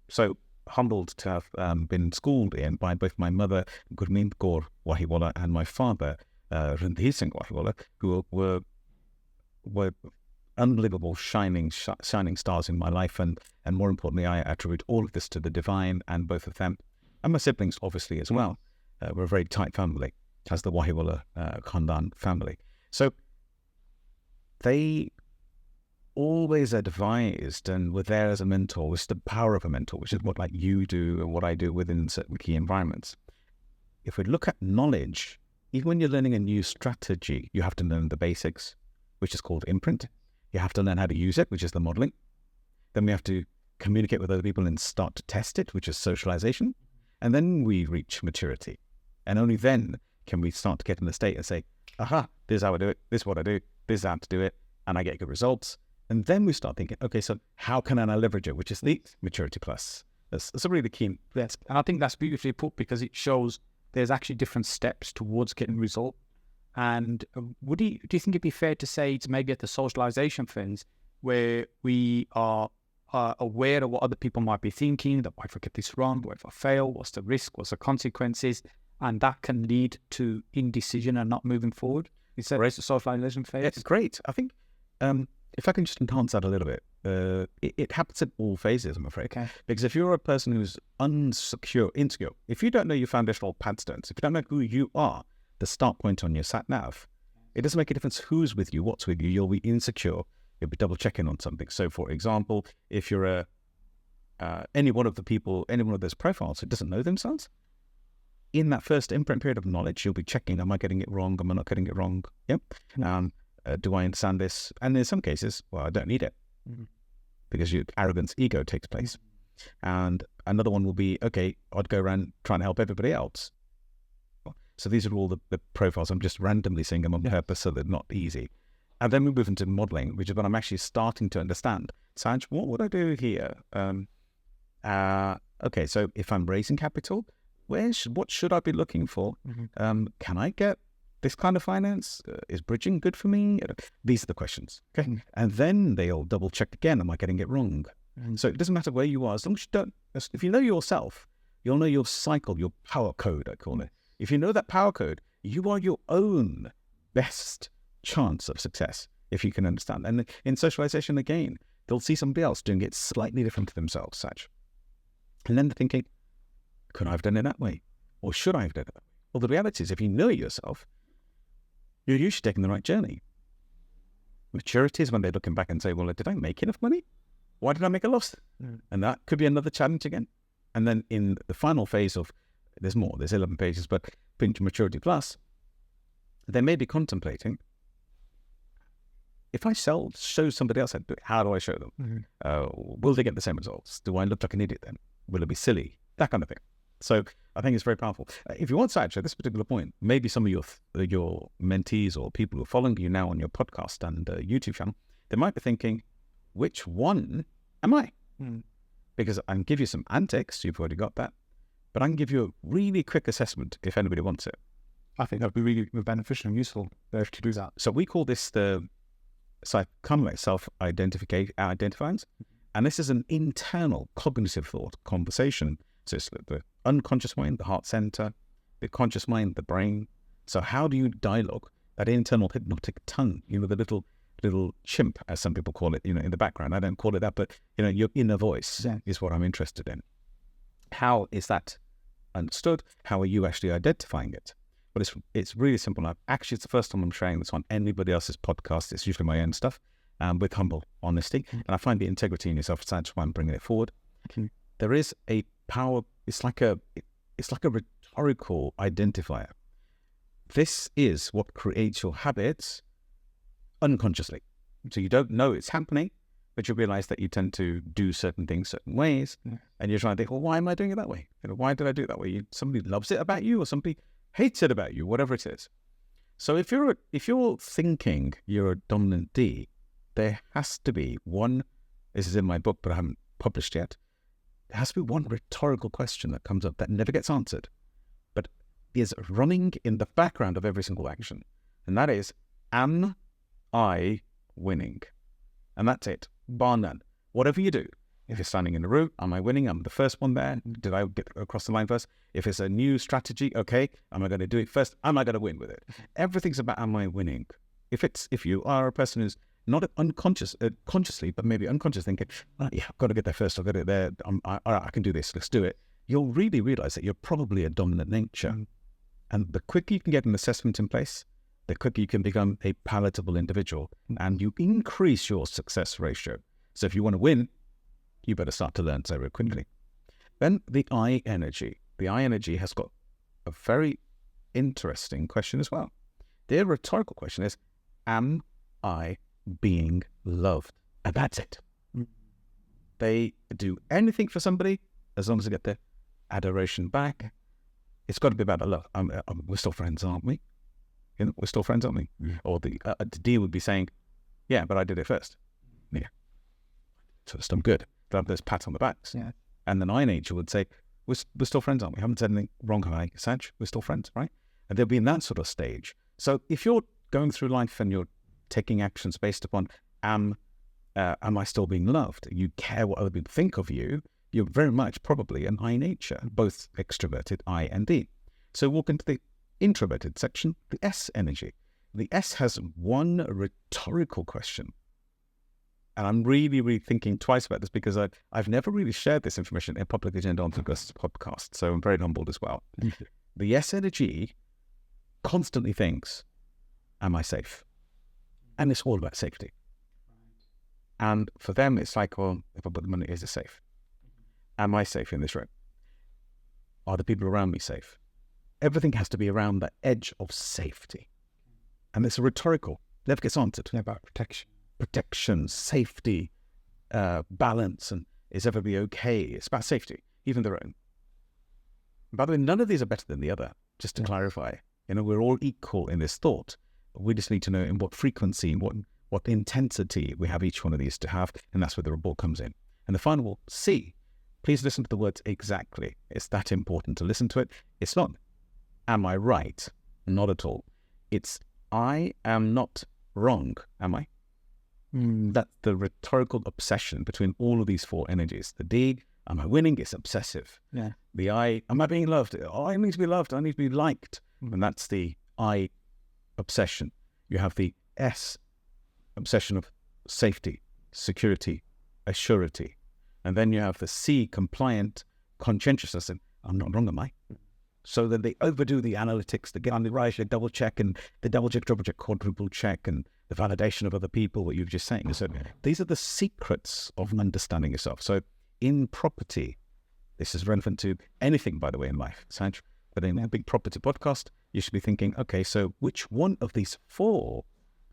Speaker 1: so humbled to have been schooled in by both my mother, Gurmeet Kaur Wahiwala, and my father, Randhir Singh Wahiwala, who were unbelievable shining stars in my life. And more importantly, I attribute all of this to the divine and both of them, and my siblings, obviously, as well. We're a very tight family, as the Wahiwala Khandan family. So they always advised and were there as a mentor, which is the power of a mentor, which is what like you do and what I do within certain key environments. If we look at knowledge, even when you're learning a new strategy, you have to learn the basics, which is called imprint. You have to learn how to use it, which is the modeling. Then we have to communicate with other people and start to test it, which is socialization. And then we reach maturity. And only then can we start to get in the state and say, aha, this is how I do it, this is what I do, this is how to do it, and I get good results. And then we start thinking, okay, so how can I leverage it, which is the maturity plus. That's a really key.
Speaker 2: Yes, and I think that's beautifully put, because it shows there's actually different steps towards getting result. And do you think it'd be fair to say it's maybe at the socialization phase where we are aware of what other people might be thinking, that what if I get this wrong, what if I fail, what's the risk, what's the consequences, and that can lead to indecision and not moving forward? Is that the socialization phase?
Speaker 1: It's great. I think if I can just enhance that a little bit, it happens at all phases, I'm afraid.
Speaker 2: Okay.
Speaker 1: Because if you're a person who's insecure, if you don't know your foundational padstones, if you don't know who you are, the start point on your sat nav, it doesn't make a difference who's with you, what's with you. You'll be insecure. You'll be double checking on something. So, for example, if you're any one of those profiles who doesn't know themselves, in that first imprint period of knowledge, you'll be checking: am I getting it wrong? Am I not getting it wrong? Yep. Do I understand this? And in some cases, well, I don't need it because your arrogance, ego takes place. And another one will be, okay, I'd go around trying to help everybody else. So these are all the profiles. I'm just randomly saying them on purpose so they're not easy. And then we move into modeling, which is when I'm actually starting to understand. Saj, what would I do here? Okay, so if I'm raising capital, what should I be looking for? Can I get this kind of finance? Is bridging good for me? These are the questions. Okay. And then they'll double check again. Am I getting it wrong? So it doesn't matter where you are. As long as you don't, if you know yourself, you'll know your cycle, your power code, I call it. If you know that power code, you are your own best chance of success, if you can understand. And in socialization, again, they'll see somebody else doing it slightly different to themselves, such. And then they're thinking, could I have done it that way? Or should I have done it that way? Well, the reality is, if you know yourself, you're usually taking the right journey. Maturity is when they're looking back and say, well, did I make enough money? Why did I make a loss? And that could be another challenge again. And then in the final phase of, there's 11 pages, but pinch maturity plus, they may be contemplating, if I show somebody else how to do it, how do I show them? Will they get the same results? Do I look like an idiot then? Will it be silly? That kind of thing. So I think it's very powerful. If you want to actually, at this particular point, maybe some of your mentees or people who are following you now on your podcast and YouTube channel, they might be thinking, which one am I? Because I can give you some antics, you've already got that, but I can give you a really quick assessment if anybody wants it.
Speaker 2: I think that would be really beneficial and useful to do that.
Speaker 1: So we call this the Psychometric self-identifiance, and this is an internal cognitive thought conversation. So it's the unconscious mind, the heart center, the conscious mind, the brain. So how do you dialogue that internal hypnotic tongue? The little chimp, as some people call it. In the background. I don't call it that, but your inner voice is what I'm interested in. How is that understood? How are you actually identifying it? But it's really simple. It's the first time I'm sharing this on anybody else's podcast. It's usually my own stuff, with humble honesty. And I find the integrity in yourself, that's why I'm bringing it forward. There is a power. It's like a rhetorical identifier. This is what creates your habits unconsciously. So you don't know it's happening, but you realize that you tend to do certain things certain ways, and you're trying to think, well, why am I doing it that way? Why did I do it that way? Somebody loves it about you, or somebody hates it about you, whatever it is. So if you're thinking you're a dominant D, there has to be one. This is in my book, but I haven't published yet. There has to be one rhetorical question that comes up that never gets answered, but is running in the background of every single action, and that is, am I winning? And that's it, bar none. Whatever you do, if you're standing in a room, am I winning? I'm the first one there. Did I get across the line first? If it's a new strategy, okay, am I going to do it first? Am I going to win with it? Everything's about, am I winning? If you are a person who's not consciously, but maybe unconscious, thinking, I've got to get there first. I've got to get there. I can do this. Let's do it. You'll really realize that you're probably a dominant nature. And the quicker you can get an assessment in place, the quicker you can become a palatable individual, and you increase your success ratio. So if you want to win, you better start to learn very quickly. Then the I energy. The I energy has got a very interesting question as well. Their rhetorical question is, am I being loved? And that's it. They do anything for somebody as long as they get their adoration back. It's got to be about the love. We're still friends, aren't we? We're still friends, aren't we? Or the D would be saying, yeah, but I did it first. Yeah. First, I'm good. But there's pat on the backs. Yeah. And the I nature would say, we're still friends, aren't we? Haven't said anything wrong, hi, Saj. We're still friends, right? And they'll be in that sort of stage. So if you're going through life and you're taking actions based upon am I still being loved? You care what other people think of you. You're very much probably an I nature, both extroverted, I and D. So walk into the introverted section, the S energy. The S has one rhetorical question. And I'm really, really thinking twice about this because I've never really shared this information in Public Agenda on August's podcast. So I'm very humbled as well. The S energy constantly thinks, am I safe? And it's all about safety. And for them, it's like, well, if I put the money, is it safe? Am I safe in this room? Are the people around me safe? Everything has to be around the edge of safety. And it's a rhetorical, never gets answered.
Speaker 2: Yeah, about protection.
Speaker 1: Protection, safety, balance, and is everybody okay? It's about safety, even their own. By the way, none of these are better than the other, just to clarify. We're all equal in this thought. We just need to know in what frequency, what intensity we have each one of these to have, and that's where the report comes in. And the final C, please listen to the words exactly. It's that important to listen to it. It's not, am I right? Not at all. It's, I am not wrong, am I? That's the rhetorical obsession between all of these four energies. The D, am I winning? It's obsessive.
Speaker 2: Yeah.
Speaker 1: The I, am I being loved? Oh, I need to be loved. I need to be liked. And that's the I obsession. You have the S obsession of safety, security, assurity. And then you have the C, compliant, conscientiousness. And I'm not wrong, am I? So then they overdo the analytics, they get on the right, they double check, and they double check, quadruple check, and the validation of other people, what you were just saying. So these are the secrets of understanding yourself. So in property, this is relevant to anything, by the way, in life, Saj, but in a big property podcast, you should be thinking, okay, so which one of these four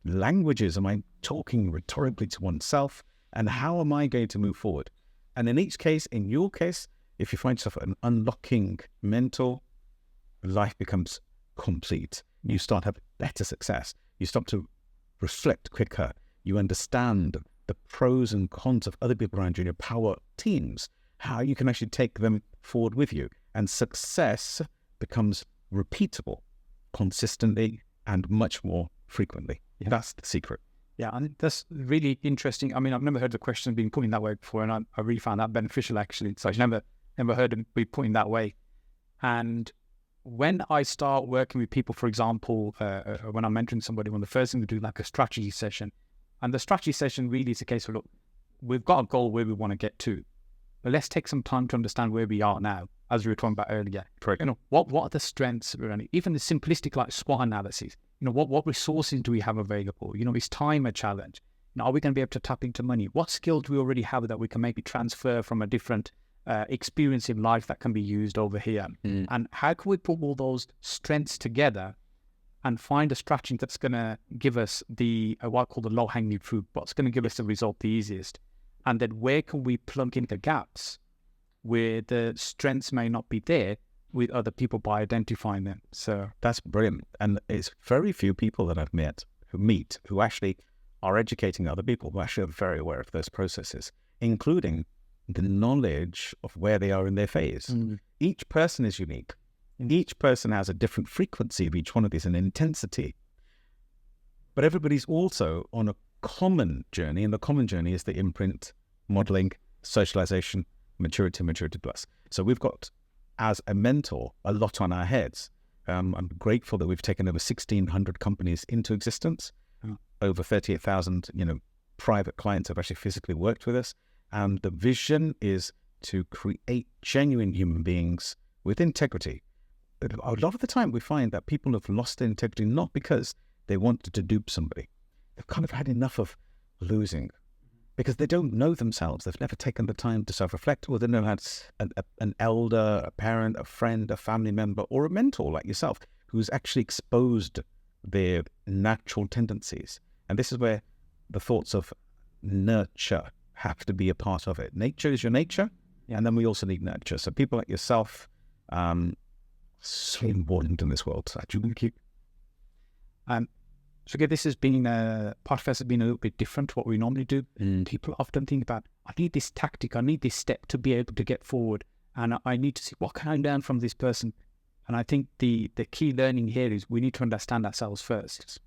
Speaker 1: languages am I talking rhetorically to oneself, and how am I going to move forward? And in each case, in your case, if you find yourself an unlocking mentor, life becomes complete. You start to have better success. You start to reflect quicker. You understand the pros and cons of other people around you in your power teams, how you can actually take them forward with you. And success becomes repeatable, consistently, and much more frequently. Yeah. That's the secret.
Speaker 2: Yeah, and that's really interesting. I mean, I've never heard the question being put in that way before, and I really found that beneficial, actually. So I've never heard it be put in that way. And when I start working with people, for example, when I'm mentoring somebody, one of the first things we do, like a strategy session, and the strategy session really is a case of, look, we've got a goal where we want to get to, but let's take some time to understand where we are now, as we were talking about earlier.
Speaker 1: Correct.
Speaker 2: What are the strengths we're running? Even the simplistic like SWOT analysis. What resources do we have available? Is time a challenge? Are we going to be able to tap into money? What skills do we already have that we can maybe transfer from a different experience in life that can be used over here? And how can we put all those strengths together and find a strategy that's going to give us the what I call the low-hanging fruit, what's going to give us the result the easiest? And then where can we plug in the gaps where the strengths may not be there with other people by identifying them? So
Speaker 1: that's brilliant. And it's very few people that I've met who actually are educating other people who actually are very aware of those processes, including the knowledge of where they are in their phase. Each person is unique. Each person has a different frequency of each one of these, an intensity. But everybody's also on a common journey, and the common journey is the imprint, modeling, socialization, maturity plus. So we've got, as a mentor, a lot on our heads. I'm grateful that we've taken over 1,600 companies into existence. Over 38,000, private clients have actually physically worked with us. And the vision is to create genuine human beings with integrity. A lot of the time we find that people have lost their integrity not because they wanted to dupe somebody. They've kind of had enough of losing because they don't know themselves. They've never taken the time to self-reflect, or they don't have an elder, a parent, a friend, a family member, or a mentor like yourself who's actually exposed their natural tendencies. And this is where the thoughts of nurture have to be a part of it. Nature is your nature, and then we also need nurture. So people like yourself, so important in this world. Thank you.
Speaker 2: So again, this has been, part of us has been a little bit different to what we normally do. People often think about, I need this tactic, I need this step to be able to get forward. and I need to see what can I learn from this person. And I think the key learning here is we need to understand ourselves first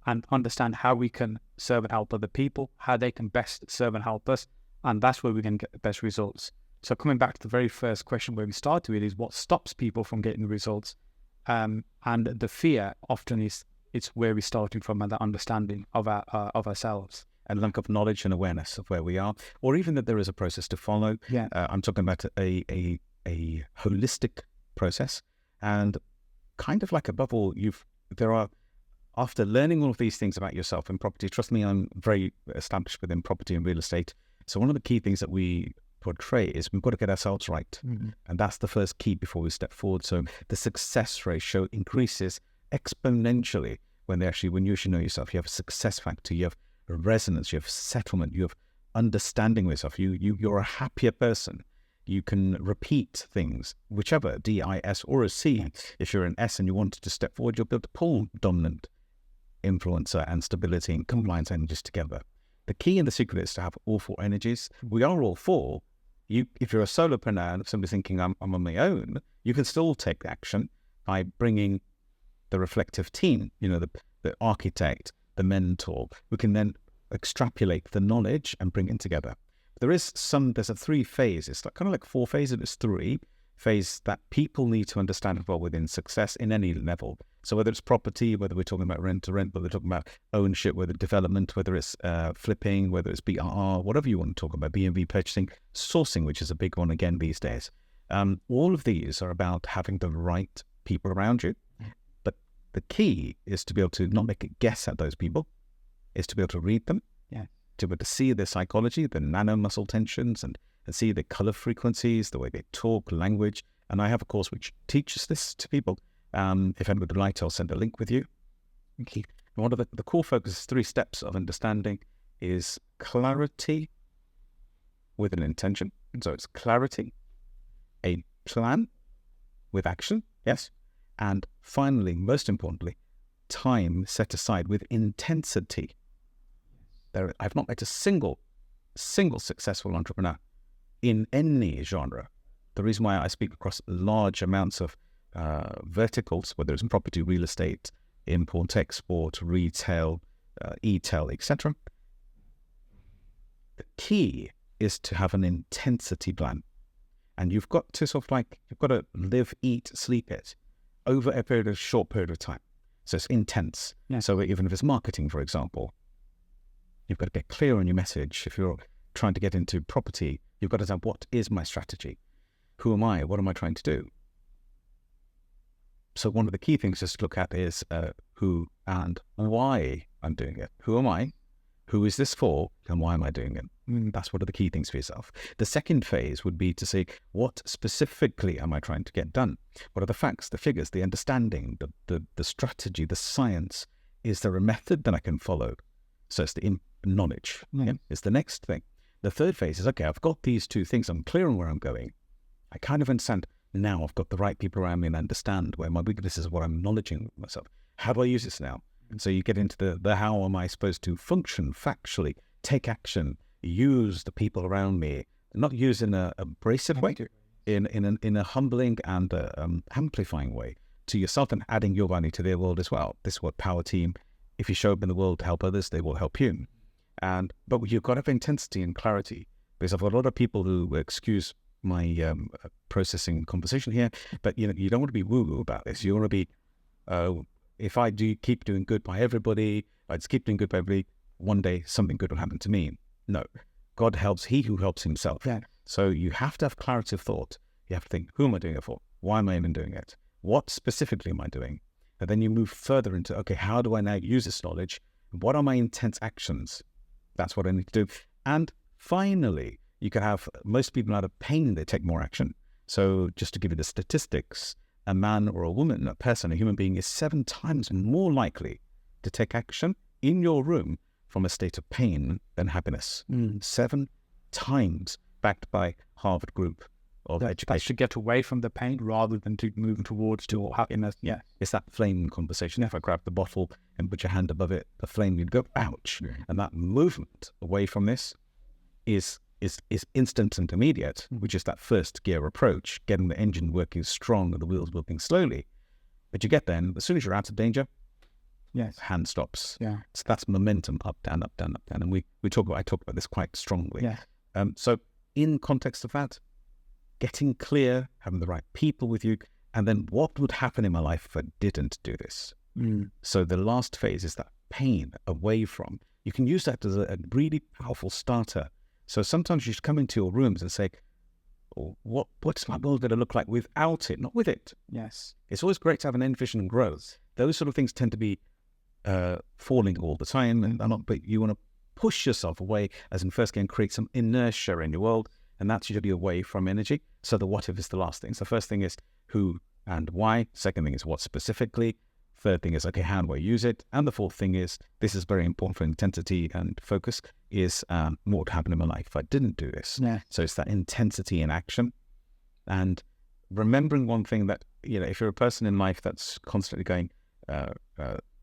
Speaker 2: and understand how we can serve and help other people, how they can best serve and help us. And that's where we can get the best results. So coming back to the very first question where we started with is what stops people from getting the results? And the fear often is it's where we're starting from, and that understanding of ourselves.
Speaker 1: And lack of knowledge and awareness of where we are, or even that there is a process to follow.
Speaker 2: Yeah.
Speaker 1: I'm talking about a holistic process, and kind of like above all, after learning all of these things about yourself in property, trust me, I'm very established within property and real estate. So one of the key things that we portray is we've got to get ourselves right.
Speaker 2: Mm-hmm.
Speaker 1: And that's the first key before we step forward. So the success ratio increases exponentially when you actually know yourself. You have a success factor, you have resonance, you have settlement, you have understanding of yourself. You're a happier person. You can repeat things, whichever, D, I, S, or a C. If you're an S and you wanted to step forward, you'll be able to pull dominant influencer and stability and compliance energies together. The key and the secret is to have all four energies. We are all four. If you're a solopreneur and if somebody's thinking I'm on my own, you can still take action by bringing the reflective team, the architect, the mentor. We can then extrapolate the knowledge and bring it together. There's a 3 phase. It's kind of like 4 phases. It's 3 phase that people need to understand as well within success in any level. So whether it's property, whether we're talking about rent to rent, whether we're talking about ownership, whether development, whether it's flipping, whether it's BRR, whatever you want to talk about, B&B purchasing, sourcing, which is a big one again these days. All of these are about having the right people around you. But the key is to be able to not make a guess at those people, is to be able to read them, to be able to see their psychology, the nanomuscle tensions, and see the color frequencies, the way they talk, language. And I have a course which teaches this to people. If anybody would like to, I'll send a link with you. Okay. And one of the core focuses, 3 steps of understanding is clarity with an intention. So it's clarity, a plan with action, yes, and finally, most importantly, time set aside with intensity. I've not met a single successful entrepreneur in any genre. The reason why I speak across large amounts of verticals, whether it's property, real estate, import, export, retail, e-tail, etc. The key is to have an intensity plan. And you've got to live, eat, sleep it over a short period of time. So it's intense. Yeah. So even if it's marketing, for example, you've got to get clear on your message. If you're trying to get into property, you've got to say, what is my strategy? Who am I? What am I trying to do? So one of the key things just to look at is who and why I'm doing it. Who am I? Who is this for? And why am I doing it? That's one of the key things for yourself. The second phase would be to say, what specifically am I trying to get done? What are the facts, the figures, the understanding, the strategy, the science? Is there a method that I can follow? So it's the knowledge. Yeah. It's the next thing. The third phase is, okay, I've got these 2 things. I'm clear on where I'm going. I kind of understand. Now I've got the right people around me and understand where my weaknesses are, what I'm acknowledging myself. How do I use this now? And so you get into the how am I supposed to function factually, take action, use the people around me, not use in a abrasive way, in a humbling and amplifying way to yourself and adding your value to their world as well. This is what Power Team, if you show up in the world to help others, they will help you. But you've got to have intensity and clarity, because I've got a lot of people who excuse my processing conversation here, but you don't want to be woo-woo about this. You want to be, if I keep doing good by everybody, I just keep doing good by everybody, one day something good will happen to me. No, God helps he who helps himself. Yeah. So you have to have clarity of thought. You have to think, who am I doing it for? Why am I even doing it? What specifically am I doing? And then you move further into, okay, how do I now use this knowledge? What are my intense actions? That's what I need to do. And finally, you can have most people out of pain, they take more action. So just to give you the statistics, a man or a woman, a person, a human being is 7 times more likely to take action in your room from a state of pain than happiness. 7 times, backed by Harvard Group of Education.
Speaker 2: I should get away from the pain rather than to move towards happiness.
Speaker 1: Yeah, it's that flame conversation. If I grab the bottle and put your hand above it, the flame, you'd go, ouch. Yeah. And that movement away from this is is instant and immediate, which is that first gear approach, getting the engine working strong and the wheels working slowly. But you get there, and as soon as you're out of danger,
Speaker 2: Yes.
Speaker 1: hand stops.
Speaker 2: Yeah.
Speaker 1: So that's momentum, up, down, up, down, up, down. And I talk about this quite strongly.
Speaker 2: Yeah.
Speaker 1: So in context of that, getting clear, having the right people with you, and then what would happen in my life if I didn't do this? So the last phase is that pain away from. You can use that as a really powerful starter. So sometimes you should come into your rooms and say, oh, what's my world going to look like without it, not with it?
Speaker 2: Yes.
Speaker 1: It's always great to have an end vision and growth. Those sort of things tend to be falling all the time, and but you want to push yourself away, as in first again, create some inertia in your world, and that's usually away from energy. So the what if is the last thing. So the first thing is who and why. Second thing is what specifically. Third thing is, okay, how do I use it? And the fourth thing is, this is very important for intensity and focus, is what would happen in my life if I didn't do this?
Speaker 2: Yeah.
Speaker 1: So it's that intensity in action. And remembering one thing that, if you're a person in life that's constantly going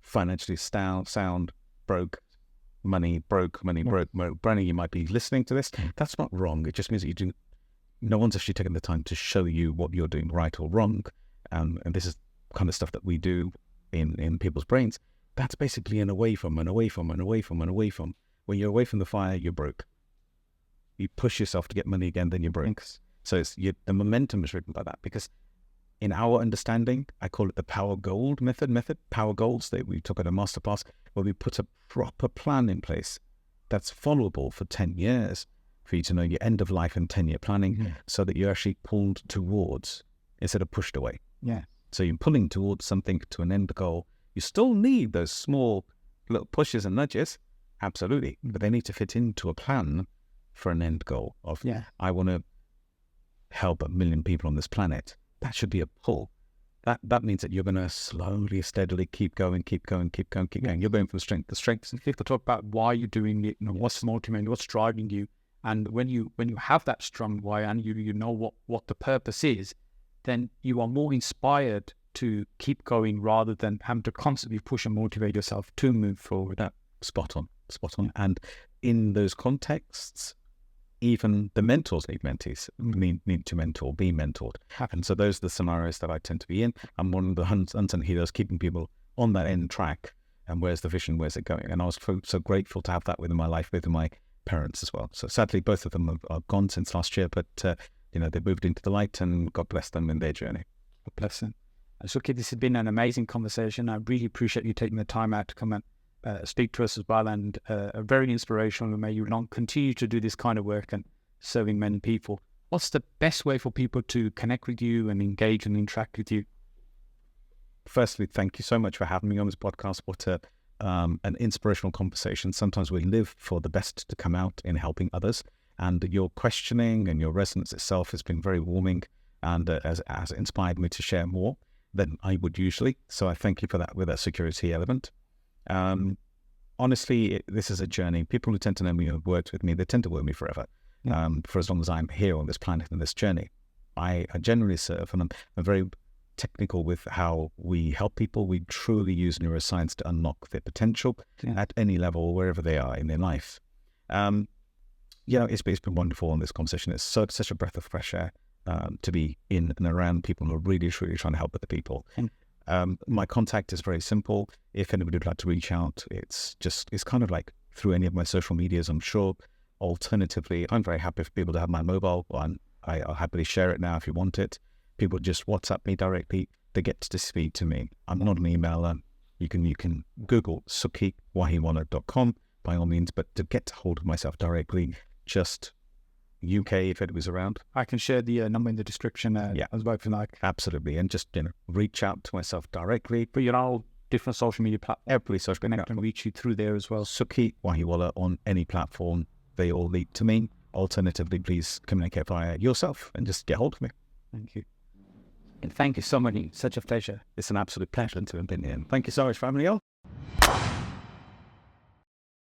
Speaker 1: financially sound, broke, money, broke, Brennan, you might be listening to this. That's not wrong. It just means that no one's actually taken the time to show you what you're doing right or wrong. And this is kind of stuff that we do in people's brains. That's basically an away from. When you're away from the fire, you're broke. You push yourself to get money again, then you're broke. So the momentum is written by that, because in our understanding, I call it the power gold method. Power golds that we took at a masterclass, where we put a proper plan in place that's followable for 10 years for you to know your end of life and 10-year planning, so that you're actually pulled towards instead of pushed away.
Speaker 2: Yeah.
Speaker 1: So you're pulling towards something, to an end goal. You still need those small little pushes and nudges, absolutely, but they need to fit into a plan for an end goal of, I want to help 1 million people on this planet. That should be a pull. That means that you're going to slowly, steadily keep going. You're going from strength to strength.
Speaker 2: And people talk about why you're doing it, what's motivating, what's driving you. And when you have that strong why, and you know what the purpose is, then you are more inspired to keep going, rather than having to constantly push and motivate yourself to move forward.
Speaker 1: Spot on. And in those contexts, even the mentors need mentees, need to mentor, be mentored. And so those are the scenarios that I tend to be in. I'm one of the unsung heroes, keeping people on that end track. And where's the vision? Where's it going? And I was so grateful to have that within my life, with my parents as well. So sadly, both of them are gone since last year, but they moved into the light, and God bless them in their journey.
Speaker 2: God bless them. Sukhi, this has been an amazing conversation. I really appreciate you taking the time out to come and speak to us as well, and very inspirational. And may you continue to do this kind of work and serving many people. What's the best way for people to connect with you and engage and interact with you?
Speaker 1: Firstly, thank you so much for having me on this podcast. What an inspirational conversation. Sometimes we live for the best to come out in helping others, and your questioning and your resonance itself has been very warming, and has inspired me to share more than I would usually. So I thank you for that, with that security element. Honestly, this is a journey. People who tend to know me, who have worked with me, they tend to work with me forever. For as long as I'm here on this planet and this journey, I generally serve, and I'm very technical with how we help people. We truly use neuroscience to unlock their potential at any level, wherever they are in their life. It's been wonderful on this conversation. It's such a breath of fresh air to be in and around people who are really, truly trying to help other people. My contact is very simple. If anybody would like to reach out, it's kind of like through any of my social medias, I'm sure. Alternatively, I'm very happy for people to have my mobile one. I'll happily share it now if you want it. People just WhatsApp me directly. They get to speak to me. I'm not an emailer. You can Google SukhiWahiwala.com by all means, but to get hold of myself directly, just UK if it was around.
Speaker 2: I can share the number in the description as well if you like.
Speaker 1: Absolutely, and just reach out to myself directly.
Speaker 2: But all different social media platforms.
Speaker 1: Every social media
Speaker 2: platform can reach you through there as well.
Speaker 1: Sukhi Wahiwala on any platform. They all lead to me. Alternatively, please communicate via yourself and just get hold of me.
Speaker 2: Thank you. And thank you so much. Such a pleasure.
Speaker 1: It's an absolute pleasure to have been here. Thank you so much for having me on.